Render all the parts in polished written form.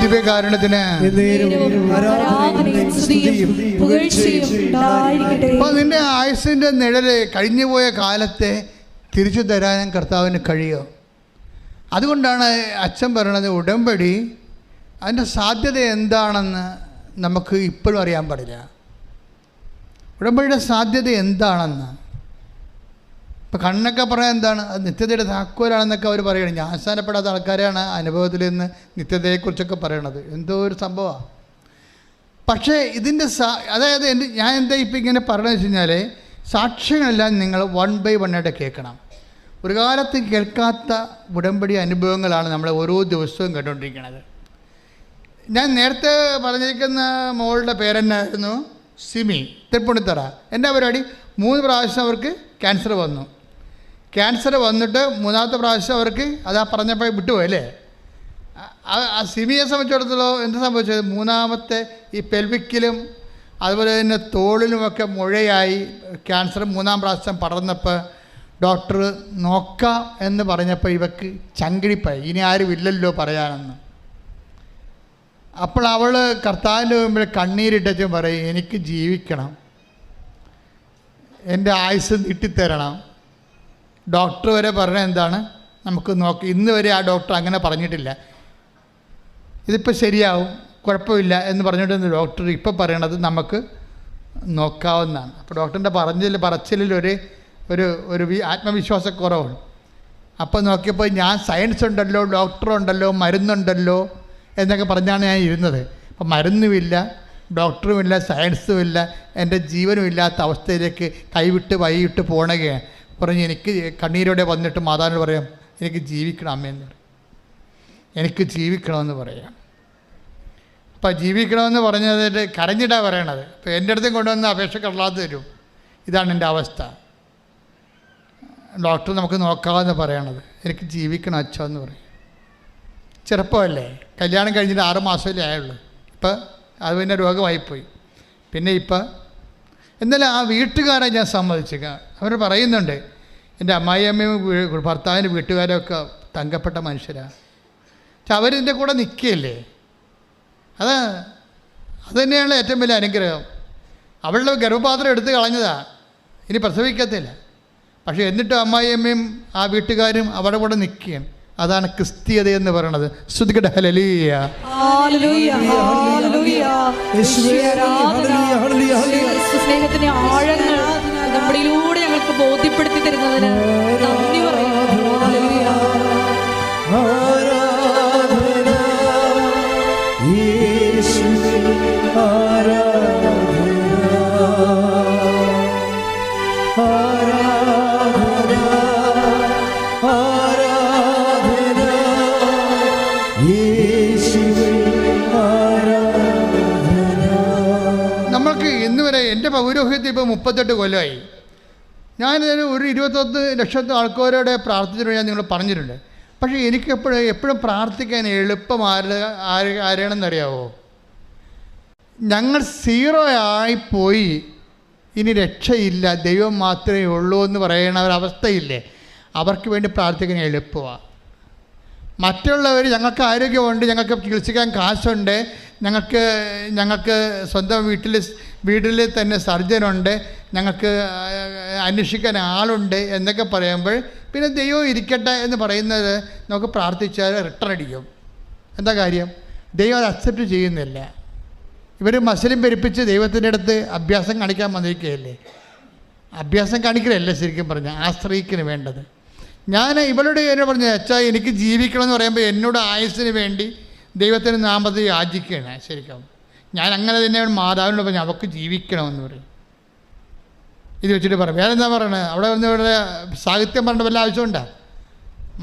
ദിവ്യകാരുണ്യത്തിന് അപ്പോൾ നിന്റെ ആയുസ്സിൻ്റെ നിഴല് കഴിഞ്ഞുപോയ കാലത്തെ തിരിച്ചു തരാൻ കർത്താവിന് കഴിയോ? അതുകൊണ്ടാണ് അച്ഛൻ പറയണത് ഉടമ്പടി അതിൻ്റെ സാധ്യത എന്താണെന്ന് നമുക്ക് ഇപ്പോഴും അറിയാൻ പാടില്ല. ഉടമ്പടിയുടെ സാധ്യത എന്താണെന്ന് ഇപ്പം കണ്ണൊക്കെ പറയാൻ എന്താണ്, അത് നിത്യതയുടെ താക്കോലാണെന്നൊക്കെ അവർ പറയുന്നത്. ഞാൻ അവസാനപ്പെടാത്ത ആൾക്കാരാണ് അനുഭവത്തിൽ നിന്ന് നിത്യതയെക്കുറിച്ചൊക്കെ പറയണത്. എന്തോ ഒരു സംഭവമാണ്. പക്ഷേ ഇതിൻ്റെ അതായത് ഞാൻ എന്താ ഇപ്പം ഇങ്ങനെ പറയണമെന്ന് വെച്ച് കഴിഞ്ഞാൽ, സാക്ഷ്യങ്ങളെല്ലാം നിങ്ങൾ 1 by 1 ആയിട്ട് കേൾക്കണം. ഒരു കാലത്ത് കേൾക്കാത്ത ഉടമ്പടി അനുഭവങ്ങളാണ് നമ്മൾ ഓരോ ദിവസവും കേട്ടുകൊണ്ടിരിക്കുന്നത്. ഞാൻ നേരത്തെ പറഞ്ഞിരിക്കുന്ന മോളുടെ പേരെന്നായിരുന്നു, സിമി, തൃപ്പൂണിത്തറ. എൻ്റെ പരിപാടി 3 പ്രാവശ്യം അവർക്ക് ക്യാൻസർ വന്നു. ക്യാൻസർ വന്നിട്ട് 3ാമത്തെ പ്രാവശ്യം അവർക്ക് അതാ പറഞ്ഞപ്പോൾ വിട്ടുപോയി അല്ലേ. ആ സിമിയെ സംബന്ധിച്ചിടത്തോളം എന്ത് സംഭവിച്ചത്, 3ാമത്തെ ഈ പെൽവിക്കിലും അതുപോലെ തന്നെ തോളിലുമൊക്കെ മുഴയായി ക്യാൻസർ 3ാം പ്രാവശ്യം പടർന്നപ്പോൾ ഡോക്ടർ നോക്കാം എന്ന് പറഞ്ഞപ്പോൾ ഇവക്ക് ചങ്കിടിപ്പായി, ഇനി ആരും ഇല്ലല്ലോ പറയാനെന്ന്. അപ്പോൾ അവൾ കർത്താവിൻ്റെ മുമ്പിൽ കണ്ണീരിട്ടും പറയും, എനിക്ക് ജീവിക്കണം, എൻ്റെ ആയുസ് നീട്ടിത്തരണം. ഡോക്ടർ വരെ പറഞ്ഞ എന്താണ്, നമുക്ക് നോക്കി. ഇന്ന് വരെ ആ ഡോക്ടർ അങ്ങനെ പറഞ്ഞിട്ടില്ല, ഇതിപ്പോൾ ശരിയാവും, കുഴപ്പമില്ല എന്ന് പറഞ്ഞിട്ട് ഡോക്ടർ ഇപ്പോൾ പറയണത് നമുക്ക് നോക്കാവുന്നതാണ്. അപ്പോൾ ഡോക്ടറിൻ്റെ പറച്ചിലിൽ ഒരു ആത്മവിശ്വാസക്കുറവാണ്. അപ്പോൾ നോക്കിയപ്പോൾ ഞാൻ സയൻസ് ഉണ്ടല്ലോ, ഡോക്ടറുണ്ടല്ലോ, മരുന്നുണ്ടല്ലോ എന്നൊക്കെ പറഞ്ഞാണ് ഞാൻ ഇരുന്നത്. അപ്പം മരുന്നുമില്ല, ഡോക്ടറുമില്ല, സയൻസുമില്ല, എൻ്റെ ജീവനും ഇല്ലാത്ത അവസ്ഥയിലേക്ക് കൈവിട്ട് വൈകിട്ട് പോണകയാണ്. പറഞ്ഞ് എനിക്ക് കണ്ണീരോടെ വന്നിട്ട് മാതാവിനോട് പറയാം, എനിക്ക് ജീവിക്കണം അമ്മയെന്ന് പറയും, എനിക്ക് ജീവിക്കണമെന്ന് പറയാം. അപ്പം ജീവിക്കണമെന്ന് പറഞ്ഞതിട്ട് കരഞ്ഞിട്ടാണ് പറയണത്. അപ്പോൾ എൻ്റെ അടുത്തും കൊണ്ടുവന്ന് അപേക്ഷ കടലാത്ത് തരും, ഇതാണ് എൻ്റെ അവസ്ഥ, ഡോക്ടർ നമുക്ക് നോക്കാമെന്ന് പറയണത്, എനിക്ക് ജീവിക്കണം അച്ഛൻ എന്ന് പറയും. ചെറുപ്പമല്ലേ, കല്യാണം കഴിഞ്ഞിട്ട് 6 മാസമല്ലേ ആയുള്ളൂ. ഇപ്പം അത് പിന്നെ രോഗമായിപ്പോയി. പിന്നെ ഇപ്പം എന്നാലും ആ വീട്ടുകാരെ ഞാൻ സമ്മതിച്ചേക്കാം. അവർ പറയുന്നുണ്ട്, എൻ്റെ അമ്മായിയമ്മയും ഭർത്താവിൻ്റെ വീട്ടുകാരൊക്കെ തങ്കപ്പെട്ട മനുഷ്യരാണ്. പക്ഷെ അവരിൻ്റെ കൂടെ നിൽക്കുകയല്ലേ, അത് തന്നെയാണ് ഏറ്റവും വലിയ അനുഗ്രഹം. അവളുടെ ഗർഭപാത്രം എടുത്ത് കളഞ്ഞതാണ്, ഇനി പ്രസവിക്കത്തില്ല. പക്ഷേ എന്നിട്ടും അമ്മായിയമ്മയും ആ വീട്ടുകാരും അവരുടെ കൂടെ നിൽക്കുകയാണ്. അതാണ് ക്രിസ്തീയത എന്ന് പറയുന്നത്. സ്തുതിക്കട്ടെ, ഹല്ലേലൂയ. സ്നേഹത്തിന്റെ ആഴങ്ങൾ നമ്മളിലൂടെ ഞങ്ങൾക്ക് ബോധ്യപ്പെടുത്തി തരുന്നതിന് നന്ദി പറയുന്നു. നമ്മൾക്ക് ഇന്ന് വരെ എൻ്റെ പൗരോഹിത്യത്തിൽ ഇപ്പോൾ 38 കൊല്ലമായി. ഞാനിതിന് ഒരു 21 ലക്ഷത്തെ ആൾക്കാരോടെ പ്രാർത്ഥിച്ചിട്ട് ഞാൻ നിങ്ങൾ പറഞ്ഞിട്ടുണ്ട്. പക്ഷേ എനിക്ക് എപ്പോഴും പ്രാർത്ഥിക്കാൻ എളുപ്പം ആരാണെന്നറിയാവോ? ഞങ്ങൾ 0 ആയിപ്പോയി, ഇനി രക്ഷയില്ല, ദൈവം മാത്രമേ ഉള്ളൂ എന്ന് പറയുന്ന ഒരവസ്ഥയില്ലേ, അവർക്ക് വേണ്ടി പ്രാർത്ഥിക്കാൻ എളുപ്പമാണ്. മറ്റുള്ളവർ ഞങ്ങൾക്ക് ആരോഗ്യമുണ്ട്, ഞങ്ങൾക്ക് ചികിത്സിക്കാൻ കാശുണ്ട്, ഞങ്ങൾക്ക് സ്വന്തം വീട്ടിൽ തന്നെ സർജനുണ്ട്, ഞങ്ങൾക്ക് അന്വേഷിക്കാൻ ആളുണ്ട് എന്നൊക്കെ പറയുമ്പോൾ പിന്നെ ദൈവം ഇരിക്കട്ടെ എന്ന് പറയുന്നത് നമുക്ക് പ്രാർത്ഥിച്ചാൽ റിട്ടേൺ അടിക്കും. എന്താ കാര്യം? ദൈവം അത് അക്സെപ്റ്റ് ചെയ്യുന്നില്ല. ഇവർ മസിലും പെരുപ്പിച്ച് ദൈവത്തിൻ്റെ അടുത്ത് അഭ്യാസം കാണിക്കാൻ വന്നിരിക്കുകയല്ലേ. അഭ്യാസം കാണിക്കലല്ല ശരിക്കും പറഞ്ഞാൽ, ആശ്രയിക്കന് വേണ്ടത്. ഞാൻ ഇവളോട് എന്നെ പറഞ്ഞു, അച്ഛാ എനിക്ക് ജീവിക്കണമെന്ന് പറയുമ്പോൾ എന്നോട് ആയുസ്സിന് വേണ്ടി ദൈവത്തിൻ്റെ നാമത്തിൽ യാചിക്കുകയാണ്. ശരിക്കും ഞാൻ അങ്ങനെ തന്നെ മാതാവിനോട് പറഞ്ഞു അവൾക്ക് ജീവിക്കണമെന്ന് പറയും. ഇത് വെച്ചിട്ട് പറയും. വേറെ എന്താ പറയണത്? അവിടെ ഇവിടെ സാഹിത്യം പറഞ്ഞ വല്ല ആവശ്യമുണ്ടോ?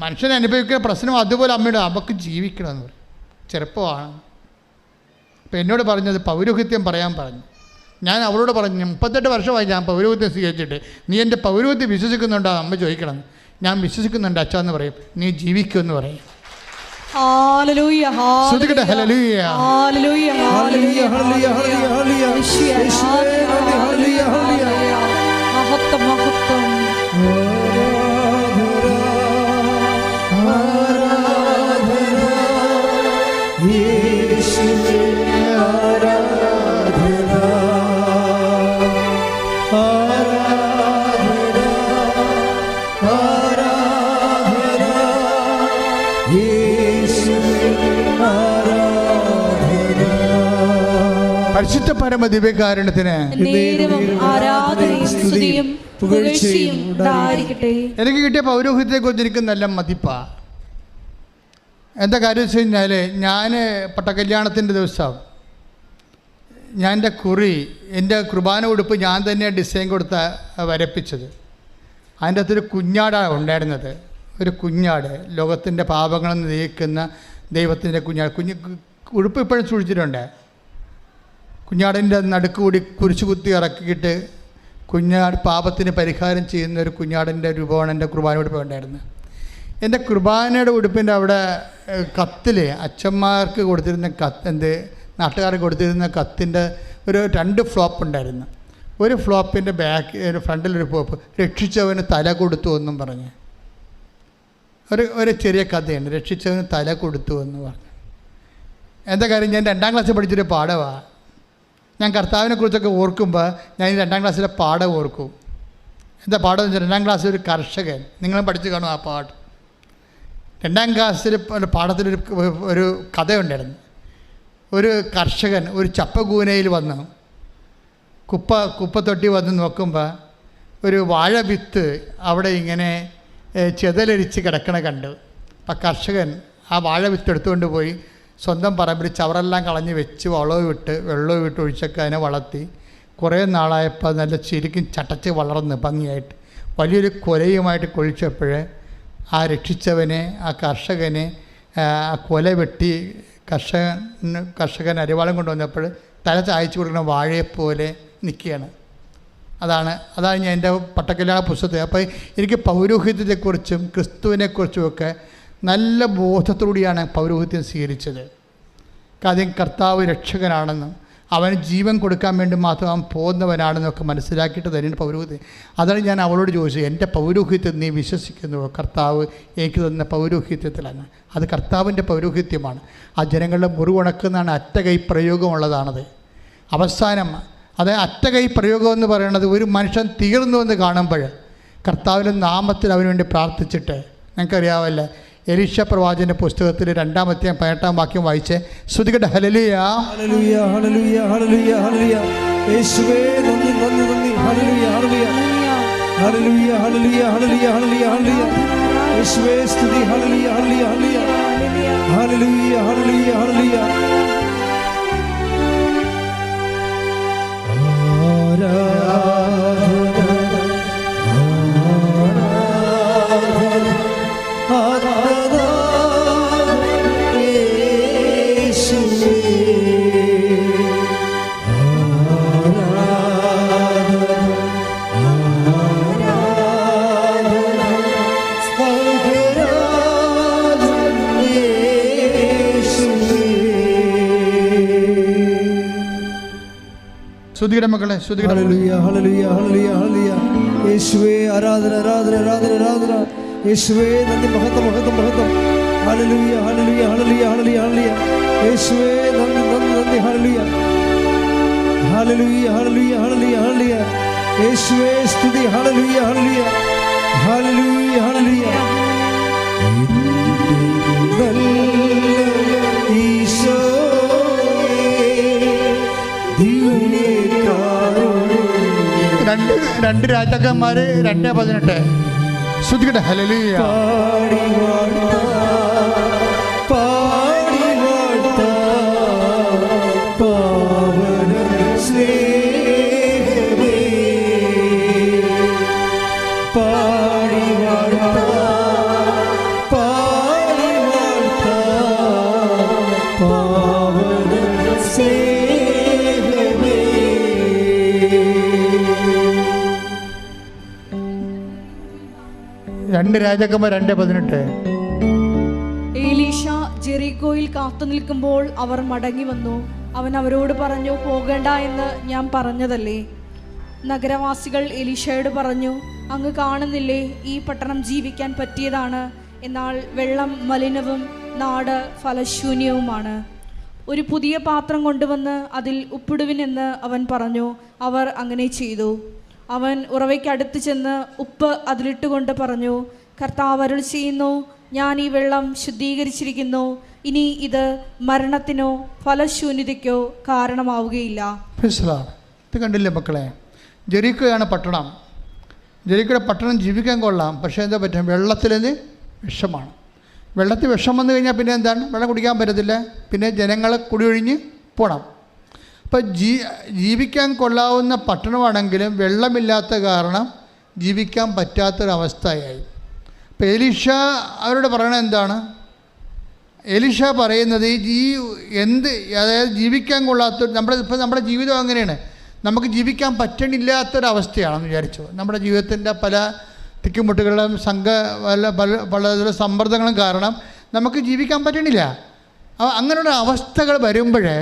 മനുഷ്യനെ അനുഭവിക്കുന്ന പ്രശ്നം അതുപോലെ അമ്മയോട് അവൾക്ക് ജീവിക്കണമെന്ന് പറയും. ചെറുപ്പമാണ്. അപ്പം എന്നോട് പറഞ്ഞത് പൗരോഹിത്യം പറയാൻ പറഞ്ഞു. ഞാൻ അവളോട് പറഞ്ഞു, 38 വർഷമായി ഞാൻ പൗരോഹിത്യം സ്വീകരിച്ചിട്ട്, നീ എൻ്റെ പൗരോഹിത്യം വിശ്വസിക്കുന്നുണ്ടോ? അമ്മ ചോദിക്കണം. ഞാൻ വിശ്വസിക്കുന്നുണ്ട് അച്ഛാ എന്ന് പറയും. നീ ജീവിക്കുമെന്ന് പറയും. ഹല്ലേലൂയ, ശ്രുതികട്ടെ ഹല്ലേലൂയ, ഹല്ലേലൂയ, ഹല്ലേലൂയ, ഹല്ലേലൂയ, ഹല്ലേലൂയ, ഹല്ലേലൂയ. മഹത്വം, മഹത്വം. പരിശുദ്ധ പരമ ദിവ്യകാരുണ്യത്തിന് ആരാധനയും സ്തുതിയും പുകഴ്ചയും ഉണ്ടായിരിക്കട്ടെ. എനിക്ക് കിട്ടിയ പൗരോഹിത്യത്തെക്കുറിച്ച് എനിക്ക് നല്ല മതിപ്പാ. എന്താ കാര്യം വെച്ച് കഴിഞ്ഞാൽ, ഞാൻ പട്ടക്കല്യാണത്തിൻ്റെ ദിവസം ഞാൻ എൻ്റെ കുറി, എൻ്റെ കുർബാന ഉടുപ്പ് ഞാൻ തന്നെ ഡിസൈൻ കൊടുത്ത വരപ്പിച്ചത്. അതിൻ്റെ അകത്തൊരു കുഞ്ഞാടാണ് ഉണ്ടായിരുന്നത്. ഒരു കുഞ്ഞാട്, ലോകത്തിൻ്റെ പാപങ്ങളിൽ നീക്കുന്ന ദൈവത്തിൻ്റെ കുഞ്ഞാട്. ഉടുപ്പ് ഇപ്പോഴും സൂക്ഷിച്ചിട്ടുണ്ട്. കുഞ്ഞാടിൻ്റെ നടുക്ക് കൂടി കുരിശു കുത്തി ഇറക്കിയിട്ട് കുഞ്ഞാട് പാപത്തിന് പരിഹാരം ചെയ്യുന്ന ഒരു കുഞ്ഞാടിൻ്റെ രൂപമാണ് എൻ്റെ കുർബാന ഉടുപ്പ് ഉണ്ടായിരുന്നത്. എൻ്റെ കുർബാനയുടെ ഉടുപ്പിൻ്റെ അവിടെ കത്തിൽ അച്ഛന്മാർക്ക് കൊടുത്തിരുന്ന നാട്ടുകാർക്ക് കൊടുത്തിരുന്ന കത്തിൻ്റെ ഒരു 2 ഫ്ലോപ്പ് ഉണ്ടായിരുന്നു. ഒരു ഫ്ലോപ്പിൻ്റെ ഫ്രണ്ടിലൊരു ഫ്ലോപ്പ്, രക്ഷിച്ചവന് തല കൊടുത്തു എന്നും പറഞ്ഞ് ഒരു ചെറിയ കഥയാണ്. രക്ഷിച്ചവന് തല കൊടുത്തു എന്ന് പറഞ്ഞു. എന്താ കാര്യം? ഞാൻ 2ാം ക്ലാസ്സിൽ പഠിച്ചൊരു പാഠമാണ്. ഞാൻ കർത്താവിനെക്കുറിച്ചൊക്കെ ഓർക്കുമ്പോൾ ഞാൻ 2ാം ക്ലാസ്സിലെ പാഠം ഓർക്കും. എന്താ പാഠം എന്ന് വെച്ചാൽ, 2ാം ക്ലാസ്സിൽ ഒരു കർഷകൻ, നിങ്ങളും പഠിച്ചു കാണും ആ പാഠം. 2ാം ക്ലാസ്സിൽ പാഠത്തിലൊരു ഒരു കഥയുണ്ടായിരുന്നു. ഒരു കർഷകൻ ഒരു ചപ്പകൂനയിൽ വന്ന് കുപ്പത്തൊട്ടി വന്ന് നോക്കുമ്പോൾ ഒരു വാഴ വിത്ത് അവിടെ ഇങ്ങനെ ചെതലരിച്ച് കിടക്കണ കണ്ടു. അപ്പം കർഷകൻ ആ വാഴ വിത്ത് എടുത്തുകൊണ്ട് പോയി സ്വന്തം പറമ്പിൽ ചവറെല്ലാം കളഞ്ഞ് വെച്ച് വെള്ളവും ഇട്ട് ഒഴിച്ചൊക്കെ അതിനെ വളർത്തി കുറേ നാളായപ്പോൾ നല്ല ശരിക്കും ചട്ടച്ച് വളർന്ന് ഭംഗിയായിട്ട് വലിയൊരു കൊലയുമായിട്ട് കൊഴിച്ചപ്പോൾ ആ രക്ഷിച്ചവനെ, ആ കർഷകനെ ആ കൊല വെട്ടി കർഷകൻ അരിവാളം കൊണ്ടുവന്നപ്പോൾ തല ചായച്ചു കൊടുക്കുന്ന വാഴയെപ്പോലെ നിൽക്കുകയാണ്. അതാണ് ഞാൻ എൻ്റെ പട്ടക്കല്യാണ പുസ്തകത്തിൽ. അപ്പോൾ എനിക്ക് പൗരോഹിത്യത്തെക്കുറിച്ചും ക്രിസ്തുവിനെക്കുറിച്ചുമൊക്കെ നല്ല ബോധത്തോടെയാണ് പൗരോഹിത്യം സ്വീകരിച്ചത്. കാര്യം കർത്താവ് രക്ഷകനാണെന്നും അവന് ജീവൻ കൊടുക്കാൻ വേണ്ടി മാത്രം അവൻ പോകുന്നവനാണെന്നൊക്കെ മനസ്സിലാക്കിയിട്ട് തന്നെയാണ് പൗരോഹിത്യം. അതാണ് ഞാൻ അവളോട് ചോദിച്ചത്, എൻ്റെ പൗരോഹിത്യം നീ വിശ്വസിക്കുന്നുവോ? കർത്താവ് എനിക്ക് തന്ന പൗരോഹിത്യത്തിലാണ്. അത് കർത്താവിൻ്റെ പൗരോഹിത്യമാണ്. ആ ജനങ്ങളുടെ മുറിവുണക്കുന്നതാണ് അറ്റകൈ പ്രയോഗമുള്ളതാണത്. അവസാനം അത് അറ്റകൈ പ്രയോഗം എന്ന് പറയുന്നത് ഒരു മനുഷ്യൻ തീർന്നു എന്ന് കാണുമ്പോൾ കർത്താവിൻ്റെ നാമത്തിൽ അവന് വേണ്ടി പ്രാർത്ഥിച്ചിട്ട്, നിങ്ങൾക്കറിയാവല്ല എലീശ പ്രവാചകന്റെ പുസ്തകത്തിൽ 2-ാം അധ്യായം 18-ാം വാക്യം വായിച്ച് ശ്രുതികട്ടെ ഹല്ലേലൂയ, ഹല്ലേലൂയ, ഹല്ലേലൂയ, ഹല്ലേലൂയ, ഹല്ലേലൂയ. യേശുവേ നന്ദി, നന്ദി, നന്ദി. ഹല്ലേലൂയ, ഹല്ലേലൂയ, ഹല്ലേലൂയ, ഹല്ലേലൂയ, ഹല്ലേലൂയ, ഹല്ലേലൂയ, ഹല്ലേലൂയ. യേശുവേ സ്തുതി. ഹല്ലേലൂയ, ഹല്ലേലൂയ, ഹല്ലേലൂയ, ഹല്ലേലൂയ, ഹല്ലേലൂയ, ഹല്ലേലൂയ. ശ്രുതിയുടെ മക്കളെ, ഹല്ലേലൂയ, ഹല്ലേലൂയ, ഹല്ലേലൂയ, ഹല്ലേലൂയ. യേശുവേ ആരാധന, ആരാധന, ആരാധന, ആരാധന. യേശുവേ നന്ദി, മഹത്വം, മഹത്വം, മഹത്വം. ഹല്ലേലൂയ, ഹല്ലേലൂയ, ഹല്ലേലൂയ, ഹല്ലേലൂയ, ഹല്ലേലൂയ. യേശുവേ നന്ദി, നന്ദി, നന്ദി. ഹല്ലേലൂയ, ഹല്ലേലൂയ, ഹല്ലേലൂയ, ഹല്ലേലൂയ, ഹല്ലേലൂയ. യേശുവേ സ്തുതി. ഹല്ലേലൂയ, ഹല്ലേലൂയ, ഹല്ലേലൂയ ഹല്ലേലൂയ രണ്ട് രാജാക്കന്മാര് 2:18 ശ്രുതിക്കട്ടെ. ഹല്ലേലൂയ. രണ്ട് രാജാക്കന്മാർ 2:18. എലീഷ ജെറിക്കോയിൽ കാത്തു നിൽക്കുമ്പോൾ അവർ മടങ്ങി വന്നു. അവൻ അവരോട് പറഞ്ഞു, പോകേണ്ട എന്ന് ഞാൻ പറഞ്ഞതല്ലേ? നഗരവാസികൾ എലീഷയോട് പറഞ്ഞു, അങ്ങ് കാണുന്നില്ലേ, ഈ പട്ടണം ജീവിക്കാൻ പറ്റിയതാണ്, എന്നാൽ വെള്ളം മലിനവും നാട് ഫലശൂന്യവുമാണ്. ഒരു പുതിയ പാത്രം കൊണ്ടുവന്ന് അതിൽ ഉപ്പിടുവിനെന്ന് അവൻ പറഞ്ഞു. അവർ അങ്ങനെ ചെയ്തു. അവൻ ഉറവയ്ക്കടുത്ത് ചെന്ന് ഉപ്പ് അതിലിട്ടുകൊണ്ട് പറഞ്ഞു, കർത്താവ് അരുൾ ചെയ്യുന്നു, ഞാൻ ഈ വെള്ളം ശുദ്ധീകരിച്ചിരിക്കുന്നു, ഇനി ഇത് മരണത്തിനോ ഫലശൂന്യതയ്ക്കോ കാരണമാവുകയില്ല. ഇത് കണ്ടില്ലേ മക്കളെ? ജെറിക്കോയാണ് പട്ടണം. ജെറിക്കോയുടെ പട്ടണം ജീവിക്കാൻ കൊള്ളാം, പക്ഷേ എന്താ പറ്റും? വെള്ളത്തിലത് വിഷമാണ്. വെള്ളത്തിൽ വിഷം വന്നു കഴിഞ്ഞാൽ പിന്നെ എന്താണ്? വെള്ളം കുടിക്കാൻ പറ്റത്തില്ല, പിന്നെ ജനങ്ങളെ കുടിയൊഴിഞ്ഞ് പോകണം. അപ്പോൾ ജീവിക്കാൻ കൊള്ളാവുന്ന പട്ടണമാണെങ്കിലും വെള്ളമില്ലാത്ത കാരണം ജീവിക്കാൻ പറ്റാത്തൊരവസ്ഥയായി. അപ്പോൾ എലീഷ അവരോട് പറയണത് എന്താണ്? എലീഷ പറയുന്നത് അതായത് ജീവിക്കാൻ കൊള്ളാത്ത നമ്മുടെ ജീവിതം അങ്ങനെയാണ്. നമുക്ക് ജീവിക്കാൻ പറ്റണില്ലാത്തൊരവസ്ഥയാണെന്ന് വിചാരിച്ചു. നമ്മുടെ ജീവിതത്തിൻ്റെ പല തിക്കുമുട്ടുകളും പല സമ്മർദ്ദങ്ങളും കാരണം നമുക്ക് ജീവിക്കാൻ പറ്റണില്ല. അങ്ങനെയുള്ള അവസ്ഥകൾ വരുമ്പോഴേ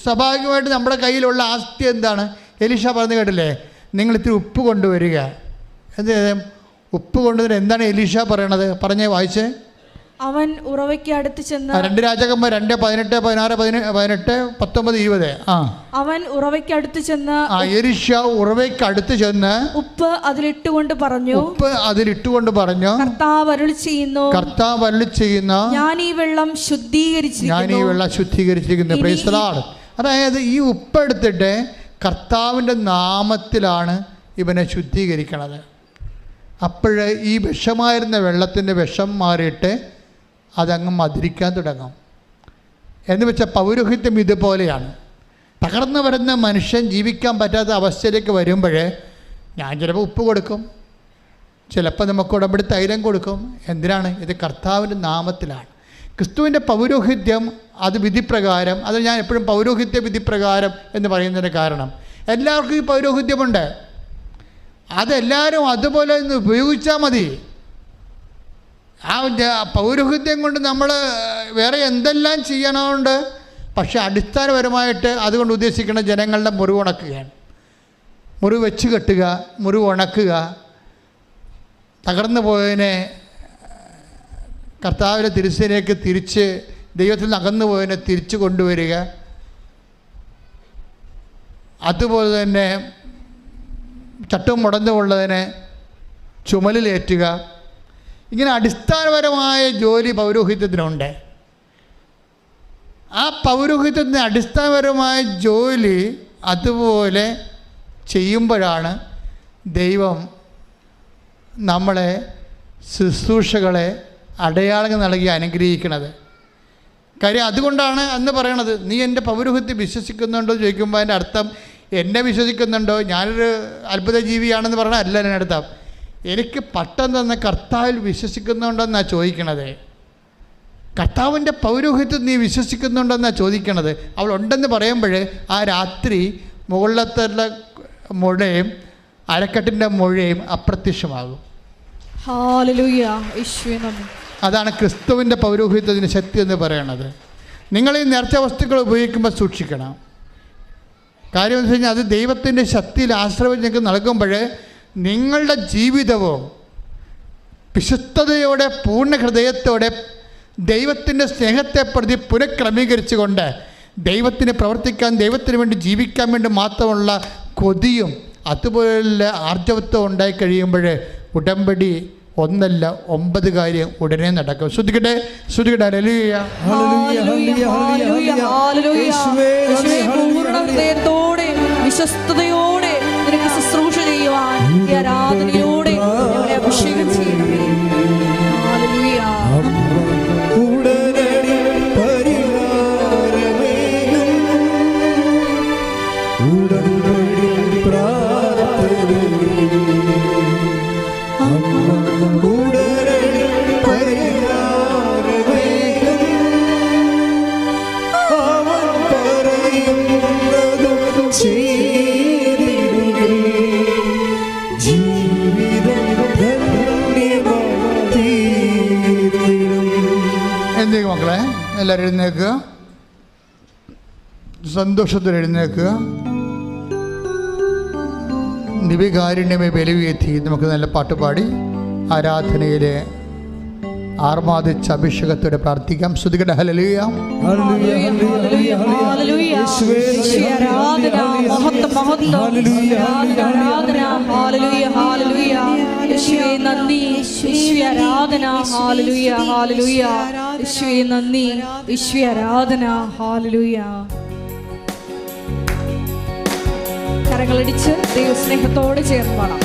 സ്വാഭാവികമായിട്ട് നമ്മുടെ കയ്യിലുള്ള ആസ്തി എന്താണ്? എലീഷ പറഞ്ഞു കേട്ടില്ലേ, നിങ്ങൾ ഇത്തിരി ഉപ്പ് കൊണ്ടുവരിക. ഉപ്പ് കൊണ്ടുവരിക എന്താണ് എലീഷ പറയണത്? പറഞ്ഞേ, വായിച്ചേ. അവൻ ഉറവയ്ക്ക് അടുത്ത് ചെന്ന് 2 രാജാക്കന്മാർ 2:18, 16, 18, 19, 20. അവൻ ഉറവയ്ക്ക് അടുത്ത് ചെന്ന് എലീഷ ഉറവയ്ക്ക് അടുത്ത് ചെന്ന് ഉപ്പ് അതിലിട്ടുകൊണ്ട് പറഞ്ഞു, കർത്താവ് അരുളി ചെയ്യുന്നു, ഞാൻ ഈ വെള്ളം ശുദ്ധീകരിച്ചിരിക്കുന്നു. Praise the Lord. അതായത് ഈ ഉപ്പെടുത്തിട്ട് കർത്താവിൻ്റെ നാമത്തിലാണ് ഇവനെ ശുദ്ധീകരിക്കണത്. അപ്പോഴ് ഈ വിഷമായിരുന്ന വെള്ളത്തിൻ്റെ വിഷം മാറിയിട്ട് അതങ്ങ് മധുരിക്കാൻ തുടങ്ങും. എന്ന് വെച്ചാൽ പൗരോഹിത്യം ഇതുപോലെയാണ്. തകർന്നു വരുന്ന മനുഷ്യൻ ജീവിക്കാൻ പറ്റാത്ത അവസ്ഥയിലേക്ക് വരുമ്പോൾ ഞാൻ ചിലപ്പോൾ ഉപ്പ് കൊടുക്കും, ചിലപ്പോൾ നമുക്ക് ഉടമ്പടി തൈലം കൊടുക്കും. എന്തിനാണ്? ഇത് കർത്താവിൻ്റെ നാമത്തിലാണ്. ക്രിസ്തുവിൻ്റെ പൗരോഹിത്യം അത് വിധിപ്രകാരം, അത് ഞാൻ എപ്പോഴും പൗരോഹിത്യ വിധിപ്രകാരം എന്ന് പറയുന്നതിന് കാരണം എല്ലാവർക്കും ഈ പൗരോഹിത്യമുണ്ട്. അതെല്ലാവരും അതുപോലെ ഒന്ന് ഉപയോഗിച്ചാൽ മതി. ആ പൗരോഹിത്യം കൊണ്ട് നമ്മൾ വേറെ എന്തെല്ലാം ചെയ്യണമുണ്ട്, പക്ഷേ അടിസ്ഥാനപരമായിട്ട് അതുകൊണ്ട് ഉദ്ദേശിക്കുന്ന ജനങ്ങളുടെ മുറിവ് ഉണക്കുകയാണ്. മുറിവ് വെച്ച് കെട്ടുക, മുറിവ് ഉണക്കുക, തകർന്നു പോയതിനെ കർത്താവിൻ്റെ തിരുസേനയിലേക്ക് തിരിച്ച്, ദൈവത്തിൽ നിന്ന് അകന്നു പോയതിനെ തിരിച്ചു കൊണ്ടുവരിക. അതുപോലെ തന്നെ ചട്ടം മുടന്നുകൊള്ളതിനെ ചുമലിലേറ്റുക. ഇങ്ങനെ അടിസ്ഥാനപരമായ ജോലി പൗരോഹിത്യത്തിനുണ്ട്. ആ പൗരോഹിത്യത്തിന് അടിസ്ഥാനപരമായ ജോലി അതുപോലെ ചെയ്യുമ്പോഴാണ് ദൈവം നമ്മളെ ശുശ്രൂഷകളെ അടയാളങ്ങൾ നൽകി അനുഗ്രഹിക്കുന്നത്. കാര്യം അതുകൊണ്ടാണ് അന്ന് പറയണത്, നീ എൻ്റെ പൗരോഹിത്യം വിശ്വസിക്കുന്നുണ്ടോ എന്ന് ചോദിക്കുമ്പോൾ അതിൻ്റെ അർത്ഥം എന്നെ വിശ്വസിക്കുന്നുണ്ടോ, ഞാനൊരു അത്ഭുത ജീവിയാണെന്ന് പറഞ്ഞാൽ അല്ല എൻ്റെ അർത്ഥം. എനിക്ക് പട്ടം തന്ന കർത്താവിൽ വിശ്വസിക്കുന്നുണ്ടെന്നാണ് ചോദിക്കണത്. കർത്താവിൻ്റെ പൗരോഹിത്യം നീ വിശ്വസിക്കുന്നുണ്ടെന്നാണ് ചോദിക്കണത്. അവൾ ഉണ്ടെന്ന് പറയുമ്പോൾ ആ രാത്രി മുകളിലത്തെ മുഴയും അരക്കെട്ടിൻ്റെ മുഴയും അപ്രത്യക്ഷമാകും. അതാണ് ക്രിസ്തുവിൻ്റെ പൗരോഹിത്യത്തിൻ്റെ ശക്തി എന്ന് പറയണത്. നിങ്ങൾ ഈ നേർച്ച വസ്തുക്കൾ ഉപയോഗിക്കുമ്പോൾ സൂക്ഷിക്കണം. കാര്യം എന്ന് വെച്ച് കഴിഞ്ഞാൽ അത് ദൈവത്തിൻ്റെ ശക്തിയിൽ ആശ്രയം നിങ്ങൾക്ക് നൽകുമ്പോൾ നിങ്ങളുടെ ജീവിതവും വിശുദ്ധതയോടെ പൂർണ്ണ ഹൃദയത്തോടെ ദൈവത്തിൻ്റെ സ്നേഹത്തെ പ്രതി പുനഃക്രമീകരിച്ചുകൊണ്ട് ദൈവത്തിന് പ്രവർത്തിക്കാൻ, ദൈവത്തിന് വേണ്ടി ജീവിക്കാൻ വേണ്ടി മാത്രമുള്ള കൊതിയും അതുപോലെ ആർജവത്വം ഉണ്ടായി കഴിയുമ്പോൾ ഉടമ്പടി ഒന്നല്ല 9 കാര്യം ഉടനെ നടക്കും. ശ്രദ്ധിക്കട്ടെ, ശ്രദ്ധിക്കട്ടെ. ഹല്ലേലൂയ, ഹൃദയത്തോടെ വിശ്വസ്തയോടെ നിനക്ക് ശുശ്രൂഷ ചെയ്യുവാൻ ഈ ആരാധനയോടെ ഞങ്ങളെ അഭിഷേകം ചെയ്യണമേ. ഹല്ലേലൂയ. എന്തേക്കും മക്കളെ, എല്ലാവരും എഴുന്നേൽക്കുക, സന്തോഷത്തിൽ എഴുന്നേൽക്കുക. നിവികാരുണ്യമേ ബലിവേത്തി നമുക്ക് നല്ല പാട്ടുപാടി ആരാധനയിലെ ആർമാദിച്ച അഭിഷേകത്തോടെ പ്രാർത്ഥിക്കാം. ശ്രുതികട ഹല്ലേലൂയ, കരങ്ങളടിച്ച് ദൈവസ്നേഹത്തോടെ ചേർന്ന് പാടാം.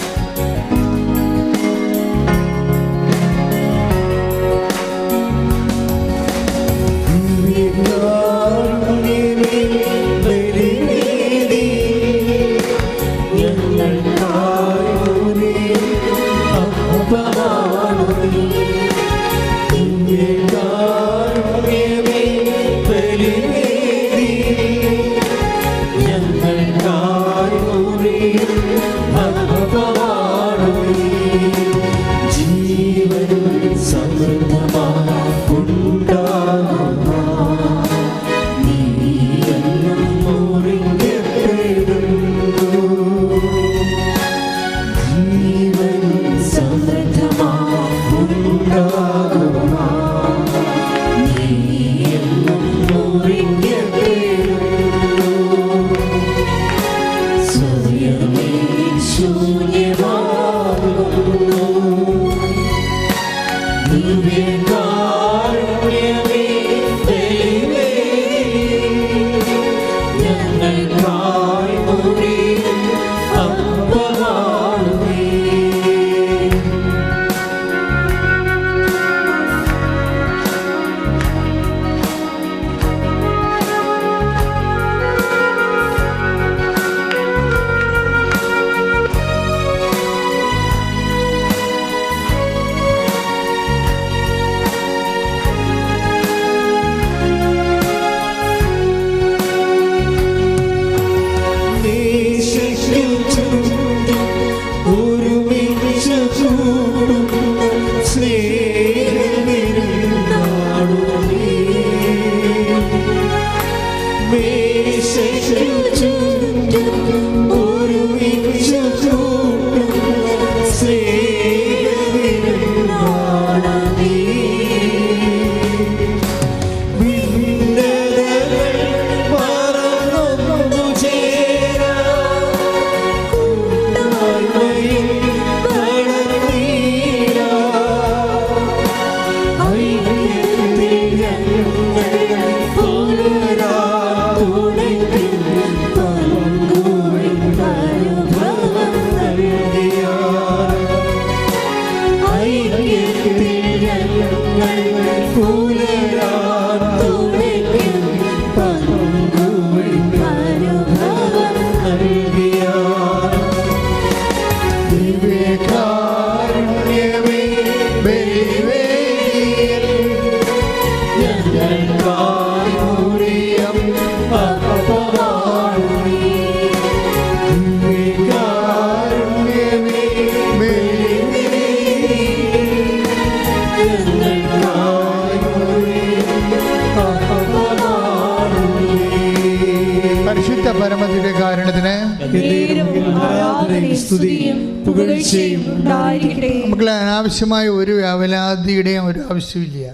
നമുക്ക് അനാവശ്യമായ ഒരു വേവലാതിയുടെയും ഒരു ആവശ്യമില്ല.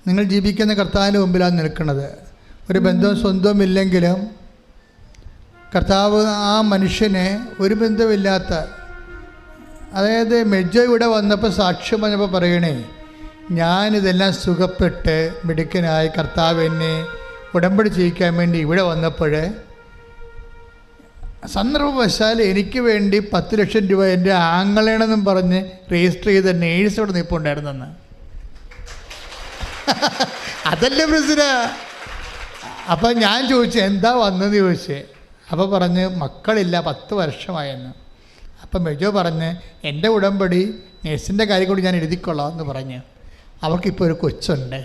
നിങ്ങൾ ജീവിക്കുന്ന കർത്താവിൻ്റെ മുമ്പിലാണ് നിൽക്കുന്നത്. ഒരു ബന്ധവും സ്വന്തവും ഇല്ലെങ്കിലും കർത്താവ് ആ മനുഷ്യനെ ഒരു ബന്ധമില്ലാത്ത അതായത് മെജോ ഇവിടെ വന്നപ്പോൾ സാക്ഷ്യം പറഞ്ഞപ്പോൾ പറയണേ, ഞാനിതെല്ലാം സുഖപ്പെട്ട് മിടുക്കനായി കർത്താവ് എന്നെ ഉടമ്പടി ചെയ്യിക്കാൻ വേണ്ടി ഇവിടെ വന്നപ്പോൾ സന്ദർഭവശാൽ എനിക്ക് വേണ്ടി 10 ലക്ഷം രൂപ എൻ്റെ ആങ്ങളേണെന്നും പറഞ്ഞ് രജിസ്റ്റർ ചെയ്ത നേഴ്സ് ഇവിടെ നിൽപ്പുണ്ടായിരുന്നെന്ന്. അതല്ലേ പ്രശ്ന. അപ്പം ഞാൻ ചോദിച്ചു എന്താ വന്നെന്ന് ചോദിച്ചേ. അപ്പോൾ പറഞ്ഞ് മക്കളില്ല, 10 വർഷമായെന്ന്. അപ്പം മെജോ പറഞ്ഞ് എൻ്റെ ഉടമ്പടി നേഴ്സിൻ്റെ കാര്യം കൂടി ഞാൻ എഴുതിക്കൊള്ളാം എന്ന് പറഞ്ഞ് അവർക്കിപ്പോൾ ഒരു കൊച്ചുണ്ട്.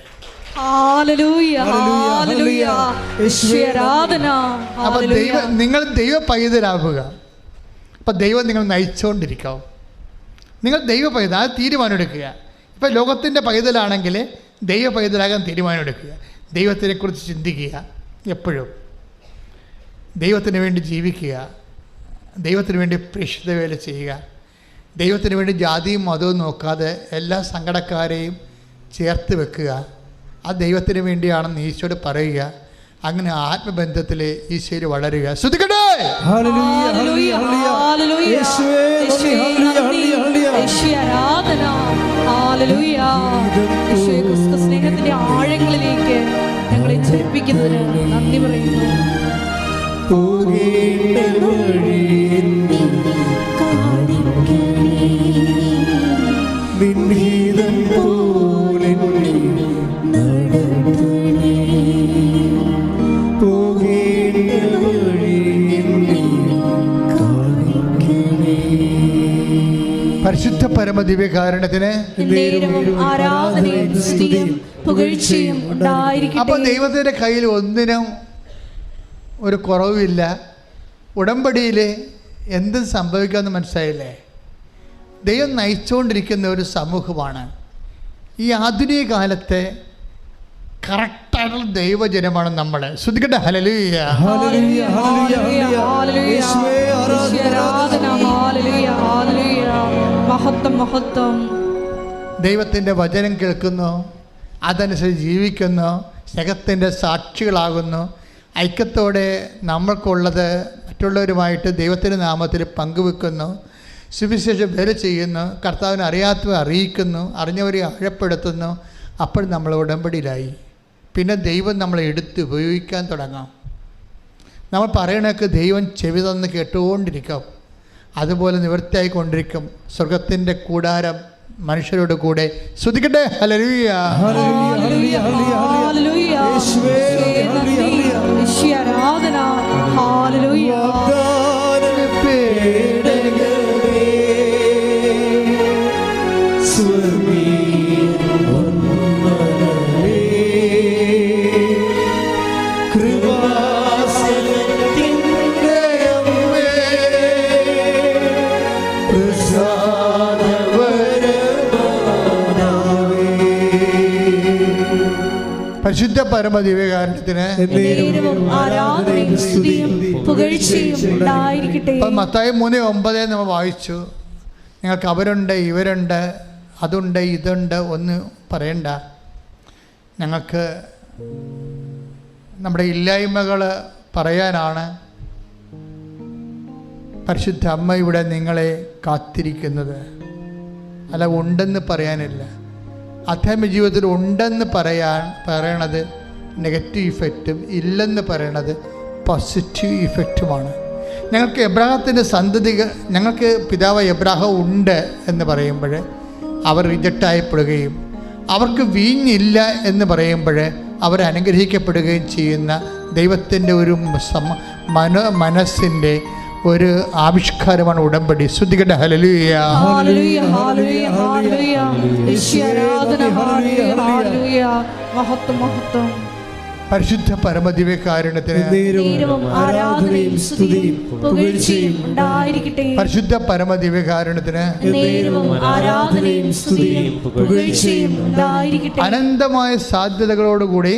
അപ്പം നിങ്ങൾ ദൈവ പൈതലാവുക. അപ്പം ദൈവം നിങ്ങൾ നയിച്ചുകൊണ്ടിരിക്കാവും. നിങ്ങൾ ദൈവ പൈതൽ, അത് തീരുമാനമെടുക്കുക. ഇപ്പം ലോകത്തിൻ്റെ പൈതലാണെങ്കിൽ ദൈവ പൈതലാകാൻ തീരുമാനമെടുക്കുക. ദൈവത്തിനെക്കുറിച്ച് ചിന്തിക്കുക, എപ്പോഴും ദൈവത്തിന് വേണ്ടി ജീവിക്കുക, ദൈവത്തിന് വേണ്ടി പ്രേക്ഷിത വേല ചെയ്യുക, ദൈവത്തിന് വേണ്ടി ജാതിയും മതവും നോക്കാതെ എല്ലാ സങ്കടക്കാരെയും ചേർത്ത് വെക്കുക. ആ ദൈവത്തിന് വേണ്ടിയാണെന്ന് ഈശോയോട് പറയുക. അങ്ങനെ ആത്മബന്ധത്തിൽ ഈശോയിൽ വളരുക. ശ്രദ്ധിക്കട്ടെ. സ്നേഹത്തിന്റെ ആഴങ്ങളിലേക്ക് ഞങ്ങളെ ചലിപ്പിക്കുന്നതിന് നന്ദി പറയുന്നു. പരിശുദ്ധ പരമദിവ്യകാരുണ്യത്തിന് അപ്പോൾ ദൈവത്തിൻ്റെ കയ്യിൽ ഒന്നിനും ഒരു കുറവുമില്ല. ഉടമ്പടിയിൽ എന്ത് സംഭവിക്കാമെന്ന് മനസ്സിലായില്ലേ? ദൈവം നയിച്ചുകൊണ്ടിരിക്കുന്ന ഒരു സമൂഹമാണ് ഈ ആധുനിക കാലത്തെ. കറക്റ്റായിട്ടുള്ള ദൈവജനമാണ് നമ്മൾ. ശ്രദ്ധിക്കട്ടെ. ഹല്ലേലൂയ. ദൈവത്തിൻ്റെ വചനം കേൾക്കുന്നു, അതനുസരിച്ച് ജീവിക്കുന്നു, സ്നേഹത്തിൻ്റെ സാക്ഷികളാകുന്നു. ഐക്യത്തോടെ നമ്മൾക്കുള്ളത് മറ്റുള്ളവരുമായിട്ട് ദൈവത്തിൻ്റെ നാമത്തിൽ പങ്കുവെക്കുന്നു, സുവിശേഷം വേല ചെയ്യുന്നു, കർത്താവിനെ അറിയാത്തവരെ അറിയിക്കുന്നു, അറിഞ്ഞവരെ ആഴപ്പെടുത്തുന്നു. അപ്പോൾ നമ്മൾ ഉടമ്പടിയിലായി. പിന്നെ ദൈവം നമ്മളെ എടുത്ത് ഉപയോഗിക്കാൻ തുടങ്ങാം. നമ്മൾ പറയണതൊക്കെ ദൈവം ചെവി തന്ന് കേട്ടുകൊണ്ടിരിക്കും. അതുപോലെ നിവൃത്തിയായിക്കൊണ്ടിരിക്കും. സ്വർഗത്തിൻ്റെ കൂടാരം മനുഷ്യരോട് കൂടെ. ശ്രദ്ധിക്കട്ടെ. ഹല്ലേലൂയ. പരിശുദ്ധ പരമദിവ്യകാരുണ്യത്തിന് മത്തായി 3:9 നമ്മൾ വായിച്ചു. നിങ്ങൾക്ക് അവരുണ്ട്, ഇവരുണ്ട്, അതുണ്ട്, ഇതുണ്ട്, ഒന്ന് പറയണ്ട. ഞങ്ങൾക്ക് നമ്മുടെ ഇല്ലായ്മകൾ പറയാനാണ് പരിശുദ്ധ അമ്മ ഇവിടെ നിങ്ങളെ കാത്തിരിക്കുന്നത്. അല്ല, ഉണ്ടെന്ന് പറയാനില്ല. ആധ്യാത്മിക ജീവിതത്തിൽ ഉണ്ടെന്ന് പറയണത് നെഗറ്റീവ് ഇഫക്റ്റും ഇല്ലെന്ന് പറയണത് പോസിറ്റീവ് ഇഫക്റ്റുമാണ്. ഞങ്ങൾക്ക് എബ്രാഹത്തിൻ്റെ സന്തതികൾ, ഞങ്ങൾക്ക് പിതാവ് എബ്രാഹം ഉണ്ട് എന്ന് പറയുമ്പോൾ അവർ റിജക്റ്റായപ്പെടുകയും അവർക്ക് വീഞ്ഞില്ല എന്ന് പറയുമ്പോൾ അവർ അനുഗ്രഹിക്കപ്പെടുകയും ചെയ്യുന്ന ദൈവത്തിൻ്റെ ഒരു മനസ്സിൻ്റെ ഒരു ആവിഷ്കാരമാണ് ഉടമ്പടി. ശ്രദ്ധിക്കട്ടെ. ഹല്ലേലൂയ. പരിശുദ്ധ പരമദിവ്യകാരുണ്യത്തിന് പരിശുദ്ധ പരമദിവ്യകാരുണ്യത്തിന് അനന്തമായ സാധ്യതകളോടുകൂടി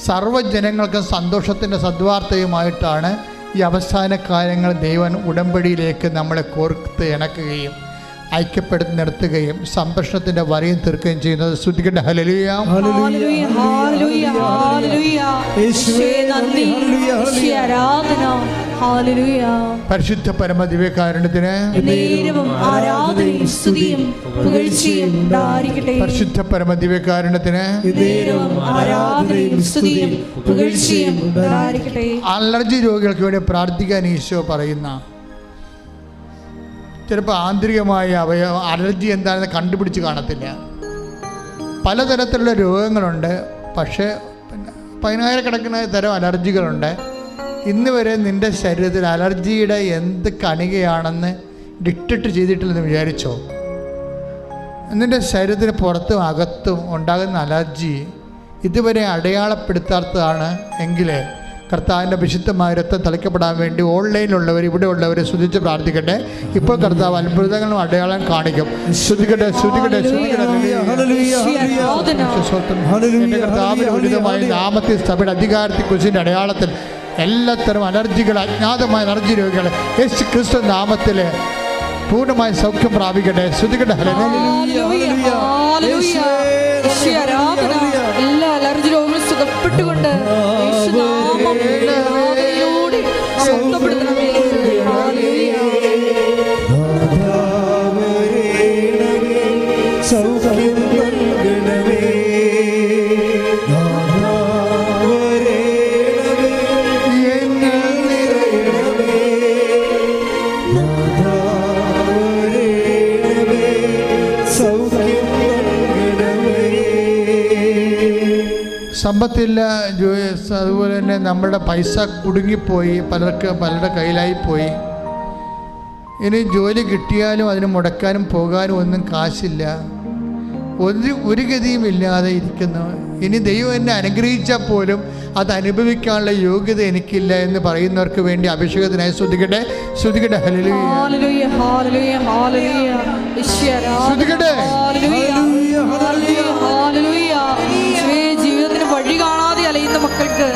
സർവ്വജനങ്ങൾക്ക് സന്തോഷത്തിൻ്റെ സദ്വാർത്തയുമായിട്ടാണ് ഈ അവസാന കാലങ്ങൾ ദൈവൻ ഉടമ്പടിയിലേക്ക് നമ്മളെ കോർത്ത് ഇണക്കുകയും ഐക്യപ്പെടുത്തി നിർത്തുകയും സംരക്ഷണത്തിൻ്റെ വരയും തീർക്കുകയും ചെയ്യുന്നത്. ശ്രുതികട്ടെ ഹല്ലേലൂയ. ഹല്ലേലൂയ, ഹല്ലേലൂയ, ഹല്ലേലൂയ. യേശുവേ നന്ദി, യേശുവേ ആരാധന. ഹല്ലേലൂയ. പരിശുദ്ധ പരമ ദിവ്യകാരുണ്യത്തിന് നേരവും ആരാധനയും സ്തുതിയും പുകഴ്ചയും ഉണ്ടായിരിക്കട്ടെ. പരിശുദ്ധ പരമ ദിവ്യകാരുണ്യത്തിന് നേരവും ആരാധനയും സ്തുതിയും പുകഴ്ചയും ഉണ്ടായിരിക്കട്ടെ. അലർജി രോഗികൾക്ക് വേണ്ടി പ്രാർത്ഥിക്കാൻ ഈശോ പറയുന്ന ചിലപ്പോൾ ആന്തരികമായ അലർജി എന്താണെന്ന് കണ്ടുപിടിച്ച് കാണത്തില്ല. പലതരത്തിലുള്ള രോഗങ്ങളുണ്ട്. പക്ഷേ 10,000 തരം അലർജികളുണ്ട്. ഇന്ന് വരെ നിൻ്റെ ശരീരത്തിൽ അലർജിയുടെ എന്ത് കണികയാണെന്ന് ഡിറ്റക്റ്റ് ചെയ്തിട്ടില്ലെന്ന് വിചാരിച്ചോ? നിൻ്റെ ശരീരത്തിന് പുറത്തും അകത്തും ഉണ്ടാകുന്ന അലർജി ഇതുവരെ അടയാളപ്പെടുത്താത്തതാണ് എങ്കിൽ കർത്താവിൻ്റെ വിശുദ്ധമായ രക്തം തളിക്കപ്പെടാൻ വേണ്ടി ഓൺലൈനിലുള്ളവർ ഇവിടെ ഉള്ളവർ സ്തുതിച്ച് പ്രാർത്ഥിക്കട്ടെ. ഇപ്പോൾ കർത്താവ് അത്ഭുതങ്ങളും അടയാളം കാണിക്കും. ശ്രുതികട്ടെ, ശ്രുതികട്ടെ, ശ്രുതികട്ടെ. എൻ്റെ കർത്താവിൻ്റെ ഉചിതമായ നാമത്തിൽ സഭയുടെ അധികാരത്തിൽ കുറിച്ചിൻ്റെ അടയാളത്തിൽ എല്ലാത്തരം അലർജികൾ, അജ്ഞാതമായ അലർജി രോഗികൾ യേശു ക്രിസ്തു നാമത്തിൽ പൂർണ്ണമായ സൗഖ്യം പ്രാപിക്കട്ടെ. ശ്രുതികട്ടെ. എല്ലാ അലർജി രോഗങ്ങളും സുഖപ്പെട്ടുകൊണ്ട് സമ്പത്തില്ല, അതുപോലെ തന്നെ നമ്മുടെ പൈസ കുടുങ്ങിപ്പോയി, പലരുടെ കയ്യിലായിപ്പോയി. ഇനി ജോലി കിട്ടിയാലും അതിന് മുടക്കാനും പോകാനും ഒന്നും കാശില്ല, ഒരു ഗതിയും ഇല്ലാതെ ഇരിക്കുന്നു. ഇനി ദൈവം എന്നെ അനുഗ്രഹിച്ചാൽ പോലും അത് അനുഭവിക്കാനുള്ള യോഗ്യത എനിക്കില്ല എന്ന് പറയുന്നവർക്ക് വേണ്ടി അഭിഷേകത്തിനായി ശ്രുതികട്ടെ, ശ്രുതികട്ടെ. ഹല്ലേലൂയ, ഹല്ലേലൂയ, ഹല്ലേലൂയ, ഹല്ലേലൂയ. ശ്രുതികട്ടെ. ജീവിതത്തിന് വഴി കാണാതെ അലയുന്ന മക്കൾക്ക്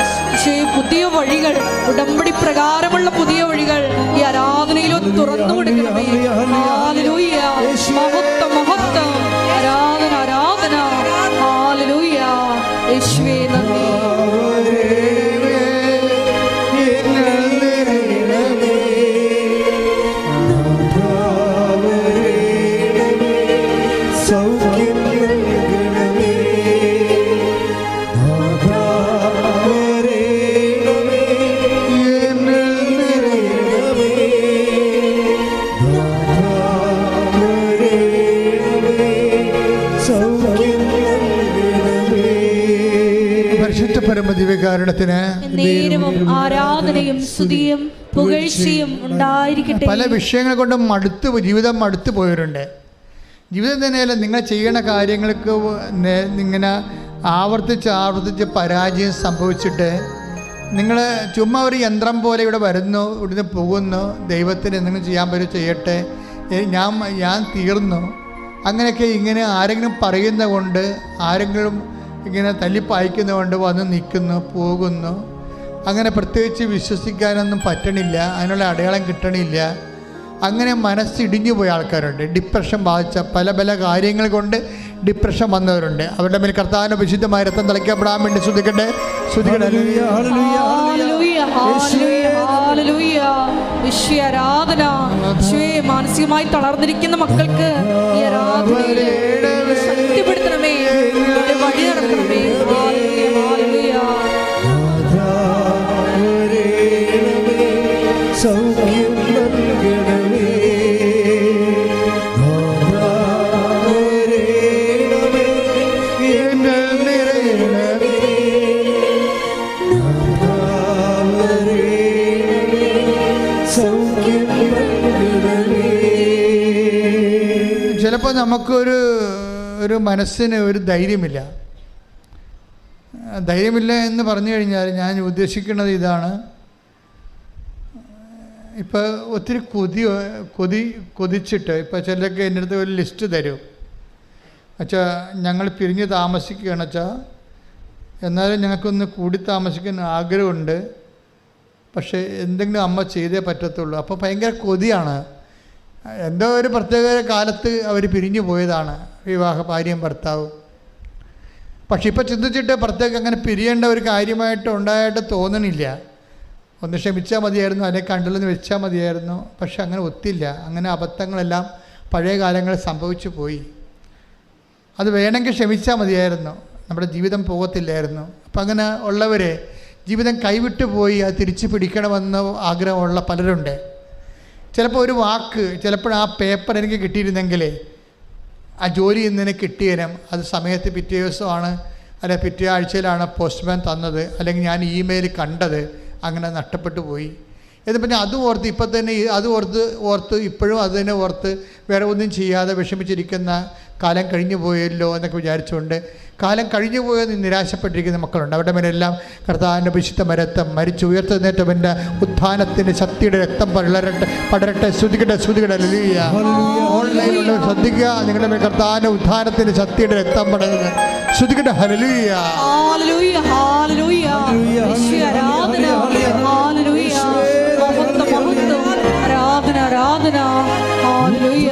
പുതിയ വഴികൾ, ഉടമ്പടി പ്രകാരമുള്ള പുതിയ വഴികൾ ഈ ആരാധനയിലോ തുറന്നു കൊടുക്കണമേ. ഹല്ലേലൂയ, മഹത്വം, മഹത്വം, ആരാധന, ആരാധന. ഹല്ലേലൂയ. യേശുവേ നന്ദി. പരമദിവ്യകാരുണ്യത്തിന് നേരവും ആരാധനയും സ്തുതിയും പുകഴ്ചയും ഉണ്ടായിരിക്കട്ടെ. പല വിഷയങ്ങൾ കൊണ്ട് ജീവിതം മടുത്തു പോയവരുണ്ട്. ജീവിതം തന്നെയല്ല, നിങ്ങൾ ചെയ്യണ കാര്യങ്ങൾക്ക് ഇങ്ങനെ ആവർത്തിച്ച് പരാജയം സംഭവിച്ചിട്ട് നിങ്ങൾ ചുമ്മാ ഒരു യന്ത്രം പോലെ ഇവിടെ വരുന്നു, ഇവിടുന്ന് പോകുന്നു, ദൈവത്തിന് എന്തെങ്കിലും ചെയ്യാൻ പറ്റും ചെയ്യട്ടെ, ഞാൻ തീർന്നു, അങ്ങനെയൊക്കെ ഇങ്ങനെ ആരെങ്കിലും പറയുന്ന കൊണ്ട്, ആരെങ്കിലും ഇങ്ങനെ തല്ലിപ്പായിക്കുന്നതുകൊണ്ട് വന്ന് നിൽക്കുന്നു, പോകുന്നു. അങ്ങനെ പ്രത്യേകിച്ച് വിശ്വസിക്കാനൊന്നും പറ്റണില്ല, അതിനുള്ള അടയാളം കിട്ടണില്ല. അങ്ങനെ മനസ്സിടിഞ്ഞു പോയ ആൾക്കാരുണ്ട്. ഡിപ്രഷൻ ബാധിച്ച പല കാര്യങ്ങൾ കൊണ്ട് ഡിപ്രഷൻ വന്നവരുണ്ട്. അവരുടെ മേൽ കർത്താവിന്റെ വിശുദ്ധമായ രക്തം തളിക്കപ്പെടാൻ വേണ്ടി ശ്രുതിക്കട്ടെ, ശ്രുതിക്കട്ടെ. മാനസികമായി തളർന്നിരിക്കുന്ന മക്കൾക്ക് ഈ ആരാധനയിൽ ശക്തിപ്പെടുത്തണമേ, വഴി നടക്കണമേ. സൗഖ്യം നൽകണമേ, ചിലപ്പോൾ നമുക്കൊരു മനസ്സിന് ഒരു ധൈര്യമില്ല എന്ന് പറഞ്ഞു കഴിഞ്ഞാൽ ഞാൻ ഉദ്ദേശിക്കുന്നത് ഇതാണ്. ഇപ്പോൾ ഒത്തിരി കൊതിച്ചിട്ട് ഇപ്പോൾ ചിലർക്ക് എൻ്റെ അടുത്ത് ഒരു ലിസ്റ്റ് തരും. അച്ഛാ ഞങ്ങൾ പിരിഞ്ഞ് താമസിക്കുകയാണ് അച്ഛാ, എന്നാലും ഞങ്ങൾക്കൊന്ന് കൂടി താമസിക്കാൻ ആഗ്രഹമുണ്ട്, പക്ഷേ എന്തെങ്കിലും അമ്മ ചെയ്തേ പറ്റത്തുള്ളൂ. അപ്പോൾ ഭയങ്കര കൊതിയാണ്. എന്തോ ഒരു പ്രത്യേക കാലത്ത് അവർ പിരിഞ്ഞു പോയതാണ്, വിവാഹ ഭാര്യയും ഭർത്താവും. പക്ഷെ ഇപ്പോൾ ചിന്തിച്ചിട്ട് പ്രത്യേകം അങ്ങനെ പിരിയേണ്ട ഒരു കാര്യമായിട്ട് ഉണ്ടായിട്ട് തോന്നണില്ല. ഒന്ന് ക്ഷമിച്ചാൽ മതിയായിരുന്നു, അല്ലെങ്കിൽ കണ്ടില്ലെന്ന് വെച്ചാൽ മതിയായിരുന്നു. പക്ഷെ അങ്ങനെ ഒത്തില്ല. അങ്ങനെ അബദ്ധങ്ങളെല്ലാം പഴയ കാലങ്ങളിൽ സംഭവിച്ചു പോയി. അത് വേണമെങ്കിൽ ക്ഷമിച്ചാൽ മതിയായിരുന്നു, നമ്മുടെ ജീവിതം പോകത്തില്ലായിരുന്നു. അപ്പം അങ്ങനെ ഉള്ളവരെ ജീവിതം കൈവിട്ടു പോയി അത് തിരിച്ചു പിടിക്കണമെന്ന് ആഗ്രഹമുള്ള പലരുണ്ട്. ചിലപ്പോൾ ഒരു വാക്ക്, ചിലപ്പോൾ ആ പേപ്പർ എനിക്ക് കിട്ടിയിരുന്നെങ്കിൽ ആ ജോലി ഇന്നതിന് കിട്ടിയേരം, അത് സമയത്ത് പിറ്റേ ദിവസമാണ് അല്ലെങ്കിൽ പിറ്റേ ആഴ്ചയിലാണ് പോസ്റ്റ്മാൻ തന്നത്, അല്ലെങ്കിൽ ഞാൻ ഇമെയിൽ കണ്ടത്, അങ്ങനെ നഷ്ടപ്പെട്ടു പോയി എന്ന് പറഞ്ഞാൽ അത് ഓർത്ത് ഇപ്പം തന്നെ അത് ഓർത്ത് ഇപ്പോഴും അത് തന്നെ ഓർത്ത് വേറെ ഒന്നും ചെയ്യാതെ വിഷമിച്ചിരിക്കുന്ന കാലം കഴിഞ്ഞു പോയല്ലോ എന്നൊക്കെ വിചാരിച്ചുകൊണ്ട് കാലം കഴിഞ്ഞു പോയെന്ന് നിരാശപ്പെട്ടിരിക്കുന്ന മക്കളുണ്ട്. അവരുടെ മേലെല്ലാം കർത്താവിൻ്റെ വിശുദ്ധ രക്തം, മരിച്ചുയർത്തെഴുന്നേറ്റവൻ്റെ ഉത്ഥാനത്തിൻ്റെ ശക്തിയുടെ രക്തം പടരട്ടെ. ശ്രുതികട്ടെ ഹല്ലേലൂയ. ഓൺലൈനിലുള്ളവർ ശ്രദ്ധിക്കുക, നിങ്ങളുടെ മേൽ കർത്താവിൻ്റെ ഉത്ഥാനത്തിൻ്റെ ശക്തിയുടെ രക്തം പടരുന്നത്. ശ്രുതികട്ടെ ഹല്ലേലൂയ. ആരാധന ഹല്ലേലൂയ.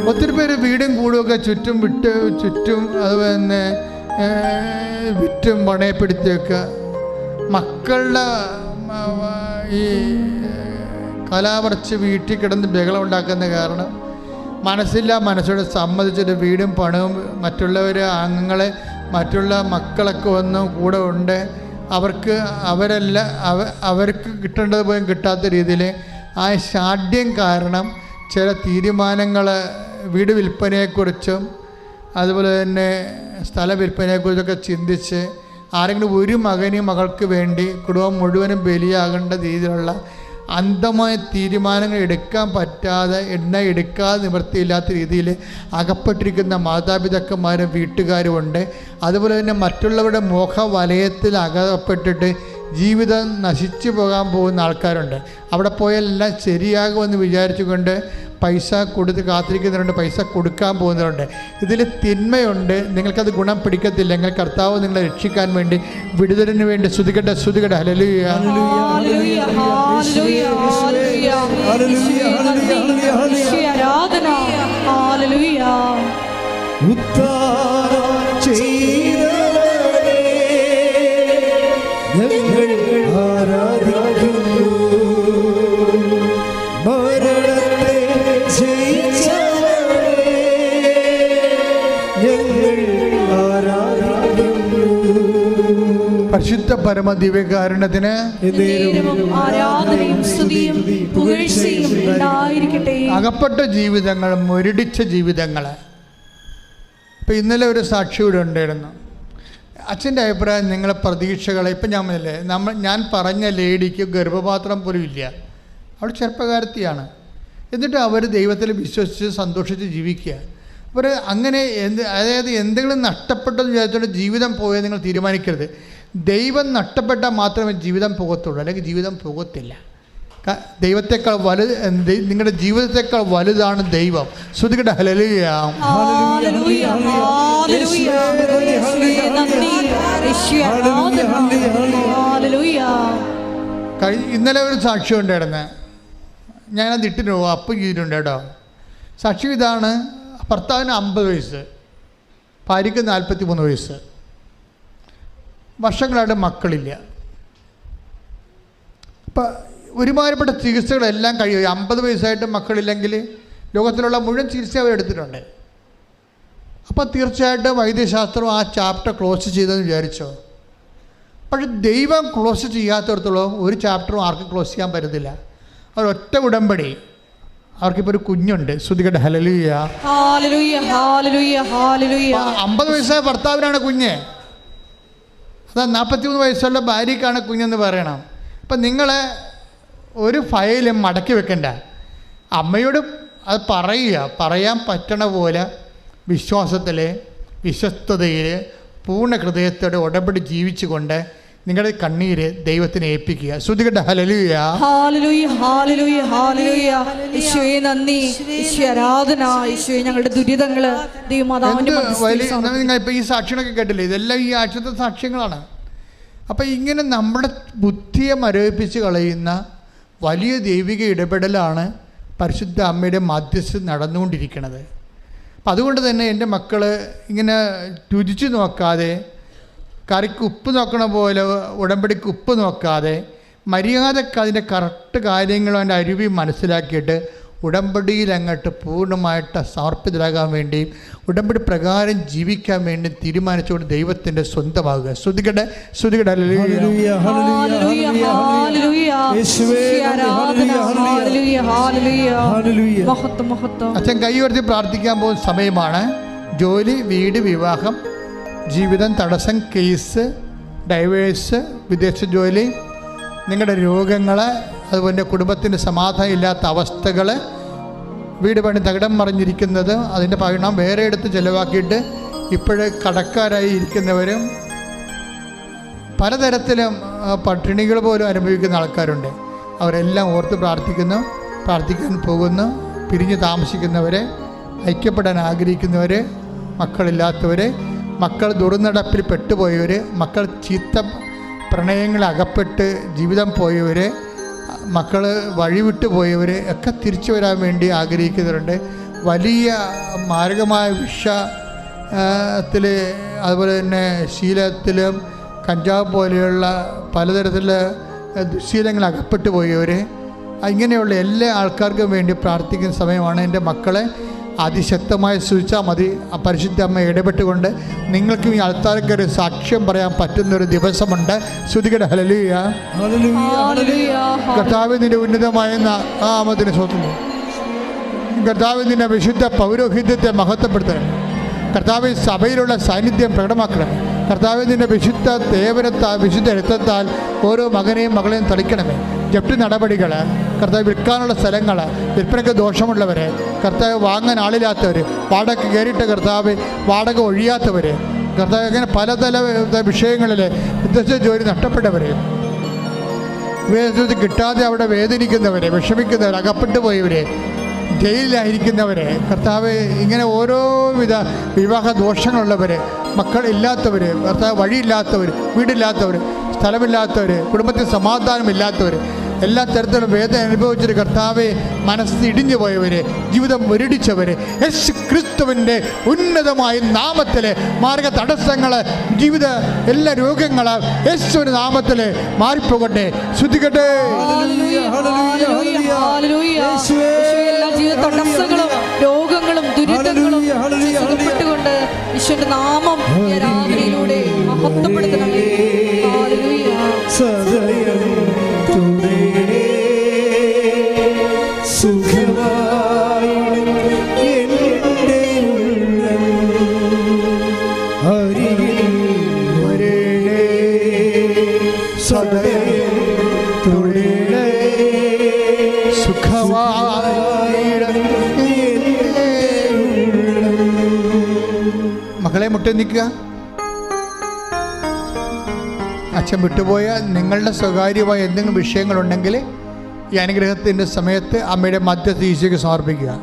ഒത്തിരി പേര് വീടും കൂടുമൊക്കെ ചുറ്റും അതുപോലെ തന്നെ വിറ്റും പണയപ്പെടുത്തിയൊക്കെ മക്കളുടെ ഈ കലാപറിച്ച് വീട്ടിൽ കിടന്ന് ബഹളം ഉണ്ടാക്കുന്ന കാരണം മനസ്സോടെ സമ്മതിച്ചിട്ട് വീടും പണവും മറ്റുള്ളവർ അംഗങ്ങളെ മറ്റുള്ള മക്കളൊക്കെ വന്ന് കൂടെ ഉണ്ട്, അവർക്ക് കിട്ടേണ്ടത് പോലും കിട്ടാത്ത രീതിയിൽ ആ ഷാഢ്യം കാരണം ചില തീരുമാനങ്ങൾ വീട് വിൽപ്പനയെക്കുറിച്ചും അതുപോലെ തന്നെ സ്ഥല വിൽപ്പനയെക്കുറിച്ചൊക്കെ ചിന്തിച്ച് ആരെങ്കിലും ഒരു മകൾക്ക് വേണ്ടി കുടുംബം മുഴുവനും ബലിയാകേണ്ട രീതിയിലുള്ള അന്ധമായ തീരുമാനങ്ങൾ എടുക്കാൻ പറ്റാതെ എടുക്കാതെ നിവൃത്തിയില്ലാത്ത രീതിയിൽ അകപ്പെട്ടിരിക്കുന്ന മാതാപിതാക്കന്മാരും വീട്ടുകാരും ഉണ്ട്. അതുപോലെ തന്നെ മറ്റുള്ളവരുടെ മോഹവലയത്തിൽ അകപ്പെട്ടിട്ട് ജീവിതം നശിച്ചു പോകാൻ പോകുന്ന ആൾക്കാരുണ്ട്. അവിടെ പോയാൽ എല്ലാം ശരിയാകുമെന്ന് വിചാരിച്ചുകൊണ്ട് പൈസ കൊടുത്ത് കാത്തിരിക്കുന്നവരുണ്ട്, പൈസ കൊടുക്കാൻ പോകുന്നവരുണ്ട്. ഇതിൽ തിന്മയുണ്ട്. നിങ്ങൾക്കത് ഗുണം പിടിക്കത്തില്ലെങ്കിൽ കർത്താവ് നിങ്ങളെ രക്ഷിക്കാൻ വേണ്ടി വിടുതലിന് വേണ്ടി സ്തുതിക്കട്ടെ ഹല്ലേലൂയ. പരിശുദ്ധ പരമ ദിവ്യകാരുണ്യത്തിന് അകപ്പെട്ട ജീവിതങ്ങൾ, മുരടിച്ച ജീവിതങ്ങൾ. ഇപ്പം ഇന്നലെ ഒരു സാക്ഷി ഇവിടെ ഉണ്ടായിരുന്നു. അച്ഛൻ്റെ അഭിപ്രായം, നിങ്ങളെ പ്രതീക്ഷകളെ ഇപ്പം ഞാൻ പറഞ്ഞ ലേഡിക്ക് ഗർഭപാത്രം പോലും ഇല്ല, അവൾ ചെറുപ്പക്കാരത്തിയാണ്, എന്നിട്ട് അവർ ദൈവത്തിൽ വിശ്വസിച്ച് സന്തോഷിച്ച് ജീവിക്കുക. അവർ അങ്ങനെ അതായത് എന്തെങ്കിലും നഷ്ടപ്പെട്ടെന്ന് വിചാരിച്ചുകൊണ്ട് ജീവിതം പോയത് നിങ്ങൾ തീരുമാനിക്കരുത്. ദൈവം നഷ്ടപ്പെട്ടാൽ മാത്രമേ ജീവിതം പോകത്തുള്ളൂ, അല്ലെങ്കിൽ ജീവിതം പോകത്തില്ല. ദൈവത്തെക്കാൾ നിങ്ങളുടെ ജീവിതത്തെക്കാൾ വലുതാണ് ദൈവം. ശ്രുതികട്ടെ ഹല്ലേലൂയ. ഇന്നലെ ഒരു സാക്ഷ്യം ഉണ്ടായിരുന്നു, ഞാനത് ഇട്ടിട്ട് അപ്പം ചെയ്തിട്ടുണ്ട് കേട്ടോ. സാക്ഷ്യം ഇതാണ്: ഭർത്താവിന് 50 വയസ്സ്, ഭാര്യയ്ക്ക് 43 വയസ്സ്, വർഷങ്ങളായിട്ട് മക്കളില്ല. അപ്പം ഒരുമാതിരിപ്പെട്ട ചികിത്സകളെല്ലാം കഴിയും. 50 വയസ്സായിട്ട് മക്കളില്ലെങ്കിൽ ലോകത്തിലുള്ള മുഴുവൻ ചികിത്സ അവരെടുത്തിട്ടുണ്ട്. അപ്പം തീർച്ചയായിട്ടും വൈദ്യശാസ്ത്രം ആ ചാപ്റ്റർ ക്ലോസ് ചെയ്തെന്ന് വിചാരിച്ചോ? പക്ഷെ ദൈവം ക്ലോസ് ചെയ്യാത്തടത്തോളം ഒരു ചാപ്റ്ററും ആർക്കും ക്ലോസ് ചെയ്യാൻ പറ്റത്തില്ല. ഒരൊറ്റ ഉടമ്പടി. അവർക്കിപ്പോൾ ഒരു കുഞ്ഞുണ്ട്. ശ്രുതികട്ടെ ഹല്ലേലൂയ. 50 വയസ്സായ ഭർത്താവിനാണ് കുഞ്ഞ്, അതാ 43 വയസ്സുള്ള ഭാര്യയ്ക്കാണ് കുഞ്ഞെന്ന് പറയണം. അപ്പം നിങ്ങൾ ഒരു ഫയലും മടക്കി വെക്കണ്ട. അമ്മയോട് അത് പറയാൻ പറ്റണ പോലെ വിശ്വാസത്തിൽ, വിശ്വസ്തതയിൽ, പൂർണ്ണ ഹൃദയത്തോടെ ഉടമ്പടി ജീവിച്ചുകൊണ്ട് നിങ്ങളുടെ കണ്ണീര് ദൈവത്തിനെ ഏൽപ്പിക്കുക. ശ്രുതികട്ടെ ഹല്ലേലൂയ. ഹല്ലേലൂയ ഹല്ലേലൂയ ഹല്ലേലൂയ. യേശുവേ നന്ദി, യേശുവേ ആരാധന, യേശുവേ ഞങ്ങളുടെ ദുരിതങ്ങള് ദൈവമാതാവിന്റെ മധ്യസ്ഥത്തിൽ. നിങ്ങൾ ഇപ്പോൾ ഈ സാക്ഷ്യങ്ങളൊക്കെ കേട്ടില്ലേ, ഇതെല്ലാം ഈ ആഴ്ചത്തെ സാക്ഷ്യങ്ങളാണ്. അപ്പം ഇങ്ങനെ നമ്മുടെ ബുദ്ധിയെ മരവിപ്പിച്ച് കളയുന്ന വലിയ ദൈവിക ഇടപെടലാണ് പരിശുദ്ധ അമ്മയുടെ മധ്യസ്ഥ നടന്നുകൊണ്ടിരിക്കുന്നത്. അപ്പം അതുകൊണ്ട് തന്നെ എൻ്റെ മക്കൾ ഇങ്ങനെ രുചിച്ച് നോക്കാതെ, കറിക്ക് ഉപ്പ് നോക്കണ പോലെ ഉടമ്പടിക്ക് ഉപ്പ് നോക്കാതെ, മര്യാദക്ക് അതിൻ്റെ കറക്റ്റ് കാര്യങ്ങളും അതിൻ്റെ അരുവി മനസ്സിലാക്കിയിട്ട് ഉടമ്പടിയിൽ അങ്ങോട്ട് പൂർണ്ണമായിട്ട് സമർപ്പിതരാകാൻ വേണ്ടിയും ഉടമ്പടി പ്രകാരം ജീവിക്കാൻ വേണ്ടി തീരുമാനിച്ചുകൊണ്ട് ദൈവത്തിൻ്റെ സ്വന്തമാകുക. ശ്രുതികട്ടെ ശ്രുതികട്ടെ. അച്ഛൻ കൈ ഉയർത്തി പ്രാർത്ഥിക്കാൻ പോകുന്ന സമയമാണ്. ജോലി, വീട്, വിവാഹം, ജീവിതം, തടസ്സം, കേസ്, ഡൈവേഴ്സ്, വിദേശ ജോലി, നിങ്ങളുടെ രോഗങ്ങൾ, അതുപോലെ കുടുംബത്തിന് സമാധാനം ഇല്ലാത്ത അവസ്ഥകൾ, വീട് പണി തകിടം മറിഞ്ഞിരിക്കുന്നത്, അതിൻ്റെ പണം വേറെ എടുത്ത് ചിലവാക്കിയിട്ട് ഇപ്പോഴ് കടക്കാരായി ഇരിക്കുന്നവരും, പലതരത്തിലും പട്ടിണികൾ പോലും അനുഭവിക്കുന്ന ആൾക്കാരുണ്ട്. അവരെല്ലാം ഓർത്ത് പ്രാർത്ഥിക്കാൻ പോകുന്നു. പിരിഞ്ഞ് താമസിക്കുന്നവരെ, ഐക്യപ്പെടാൻ ആഗ്രഹിക്കുന്നവർ, മക്കളില്ലാത്തവർ, മക്കൾ ദുർനടപ്പിൽ പെട്ടുപോയവർ, മക്കൾ ചീത്ത പ്രണയങ്ങളിൽ അകപ്പെട്ട് ജീവിതം പോയവർ, മക്കൾ വഴിവിട്ടു പോയവർ ഒക്കെ തിരിച്ചു വരാൻ വേണ്ടി ആഗ്രഹിക്കുന്നവരുണ്ട്. വലിയ മാരകമായ വിഷത്തിൽ, അതുപോലെ തന്നെ ശീലത്തിലും കഞ്ചാവ് പോലെയുള്ള പലതരത്തിലുള്ള ദുശ്ശീലങ്ങൾ അകപ്പെട്ടു പോയവർ, ഇങ്ങനെയുള്ള എല്ലാ ആൾക്കാർക്കും വേണ്ടി പ്രാർത്ഥിക്കുന്ന സമയമാണ്. എൻ്റെ മക്കളെ അതിശക്തമായി സൂചിച്ചാൽ മതി. ആ പരിശുദ്ധ അമ്മ ഇടപെട്ടുകൊണ്ട് നിങ്ങൾക്കും ഈ ആൾക്കാർക്ക് ഒരു സാക്ഷ്യം പറയാൻ പറ്റുന്നൊരു ദിവസമുണ്ട്. ശ്രുതികട ഹല്ലേലൂയ. കർത്താവ് നിന്റെ ഉന്നതമായ നാമത്തിന് സ്വന്തം. കർത്താവ് നിന്റെ വിശുദ്ധ പൗരോഹിത്യത്തെ മഹത്വപ്പെടുത്തണം. കർത്താവ് സഭയിലുള്ള സാന്നിധ്യം പ്രകടമാക്കണം. കർത്താവ് നിന്റെ വിശുദ്ധ ദേവനത്താൽ, വിശുദ്ധ രക്തത്താൽ ഓരോ മകനെയും മകളെയും തളിക്കണമേ. ജപ്തി നടപടികൾ, കർത്താവ് വിൽക്കാനുള്ള സ്ഥലങ്ങൾ, വിൽപ്പനയ്ക്ക് ദോഷമുള്ളവർ, കർത്താവ് വാങ്ങാൻ ആളില്ലാത്തവർ, വാടക കയറിയിട്ട് കർത്താവ് വാടക ഒഴിയാത്തവർ, കർത്താവ് അങ്ങനെ പലതര വിഷയങ്ങളിൽ വിദ്യാഭ്യാസ ജോലി നഷ്ടപ്പെട്ടവർ, വിദ്യാഭ്യാസം കിട്ടാതെ അവിടെ വേദനിക്കുന്നവർ, വിഷമിക്കുന്നവർ, അകപ്പെട്ടു പോയവർ, ജയിലിലായിരിക്കുന്നവർ, കർത്താവ് ഇങ്ങനെ ഓരോവിധ വിവാഹ ദോഷങ്ങളുള്ളവർ, മക്കളില്ലാത്തവർ, കർത്താവ് വഴിയില്ലാത്തവർ, വീടില്ലാത്തവർ, സ്ഥലമില്ലാത്തവർ, കുടുംബത്തിൽ സമാധാനമില്ലാത്തവർ, എല്ലാ തരത്തിലും വേദന അനുഭവിച്ചൊരു കർത്താവെ, മനസ്സ് ഇടിഞ്ഞു പോയവർ, ജീവിതം മുരടിച്ചവർ, യേശു ക്രിസ്തുവിൻ്റെ ഉന്നതമായ നാമത്തിൽ മാർഗ തടസ്സങ്ങൾ, ജീവിത എല്ലാ രോഗങ്ങൾ യേശുവിൻ്റെ നാമത്തിൽ മാറിപ്പോകട്ടെ. ശ്രുതികട്ടെ. തടസ്സങ്ങളും രോഗങ്ങളും ദുരിതങ്ങളും സുഖപ്പെട്ടുകൊണ്ട് ഈശോയുടെ നാമം രാവിലെയിലൂടെ മഹത്വപ്പെടുത്തണമേ. മകളെ മുട്ടി നിൽക്കുക. അച്ഛൻ വിട്ടുപോയ നിങ്ങളുടെ സ്വകാര്യമായ എന്തെങ്കിലും വിഷയങ്ങളുണ്ടെങ്കിൽ ഈ അനുഗ്രഹത്തിൻ്റെ സമയത്ത് അമ്മയുടെ മധ്യത്തിൽ ഈശോയ്ക്ക് സമർപ്പിക്കുക.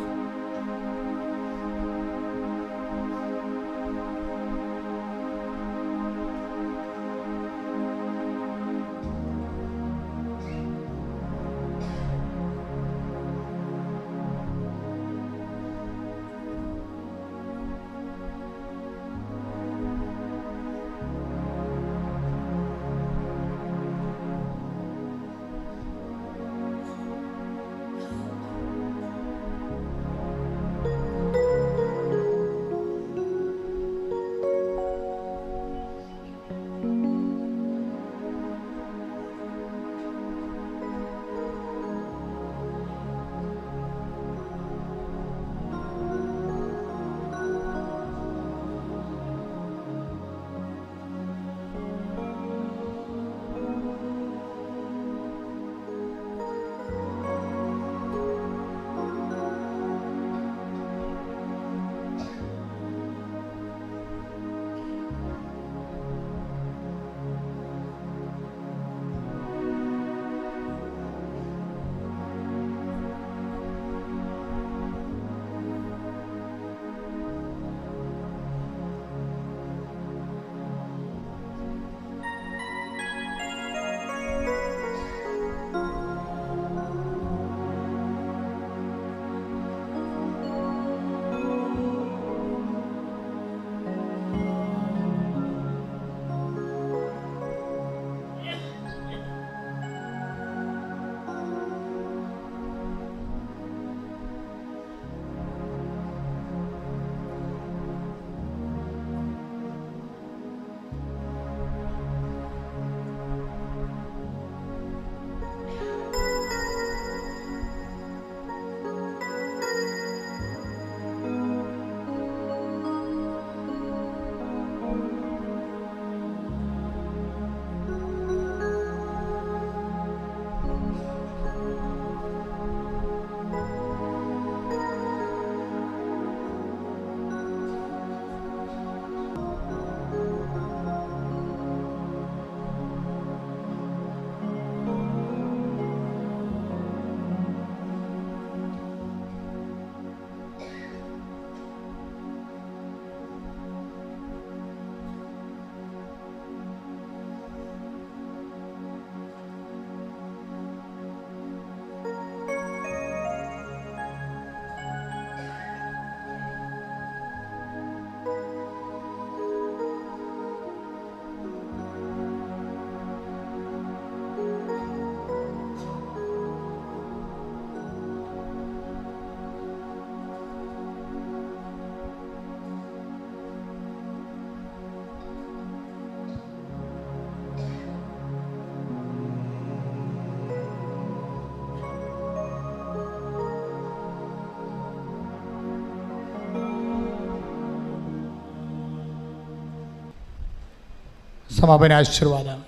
സമാപന ആശീർവാദം.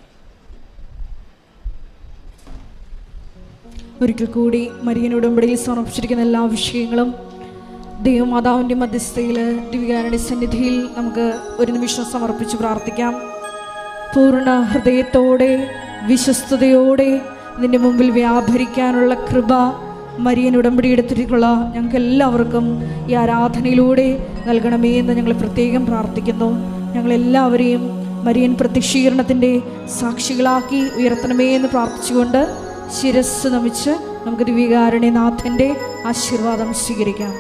ഒരിക്കൽ കൂടി മരിയൻ ഉടമ്പടിയിൽ സമർപ്പിച്ചിരിക്കുന്ന എല്ലാ വിഷയങ്ങളും ദൈവമാതാവിൻ്റെ മധ്യസ്ഥയിൽ ദിവ്യകാരുണ്യ സന്നിധിയിൽ നമുക്ക് ഒരു നിമിഷം സമർപ്പിച്ച് പ്രാർത്ഥിക്കാം. പൂർണ്ണ ഹൃദയത്തോടെ വിശ്വസ്തയോടെ നിന്റെ മുമ്പിൽ വ്യാപരിക്കാനുള്ള കൃപ മരിയൻ ഉടമ്പടി എടുത്തിട്ടുള്ള ഞങ്ങൾക്ക് എല്ലാവർക്കും ഈ ആരാധനയിലൂടെ നൽകണമേ എന്ന് ഞങ്ങൾ പ്രത്യേകം പ്രാർത്ഥിക്കുന്നു. ഞങ്ങളെല്ലാവരെയും മരിയൻ പ്രത്യക്ഷീകരണത്തിൻ്റെ സാക്ഷികളാക്കി ഉയർത്തണമേ എന്ന് പ്രാർത്ഥിച്ചുകൊണ്ട് ശിരസ് നമിച്ച് നമുക്ക് ദിവ്യകാരുണ്യനാഥൻ്റെ ആശീർവാദം സ്വീകരിക്കാം.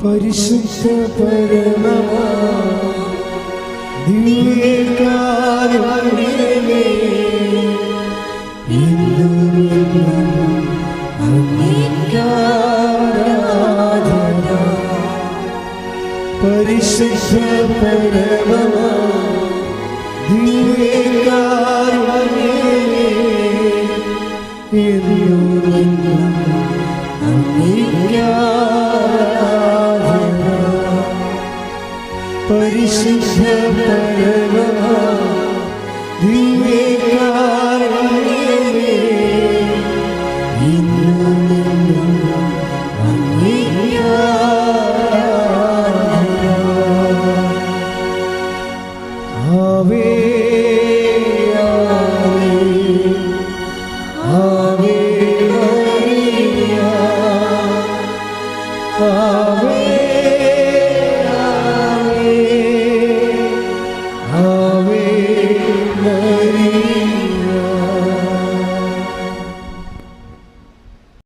പരിശുദ്ധ പരമമാ ദിവ്യകാരുണ്യമേ, എന്നും അങ്ങേക്കാരാധന. പരിശുദ്ധ പരമമാ ദിവ്യകാരുണ്യമേ, എന്നും പരിശുദ്ധ പരമമാ ദിവ്യകാരുണ്യമേ,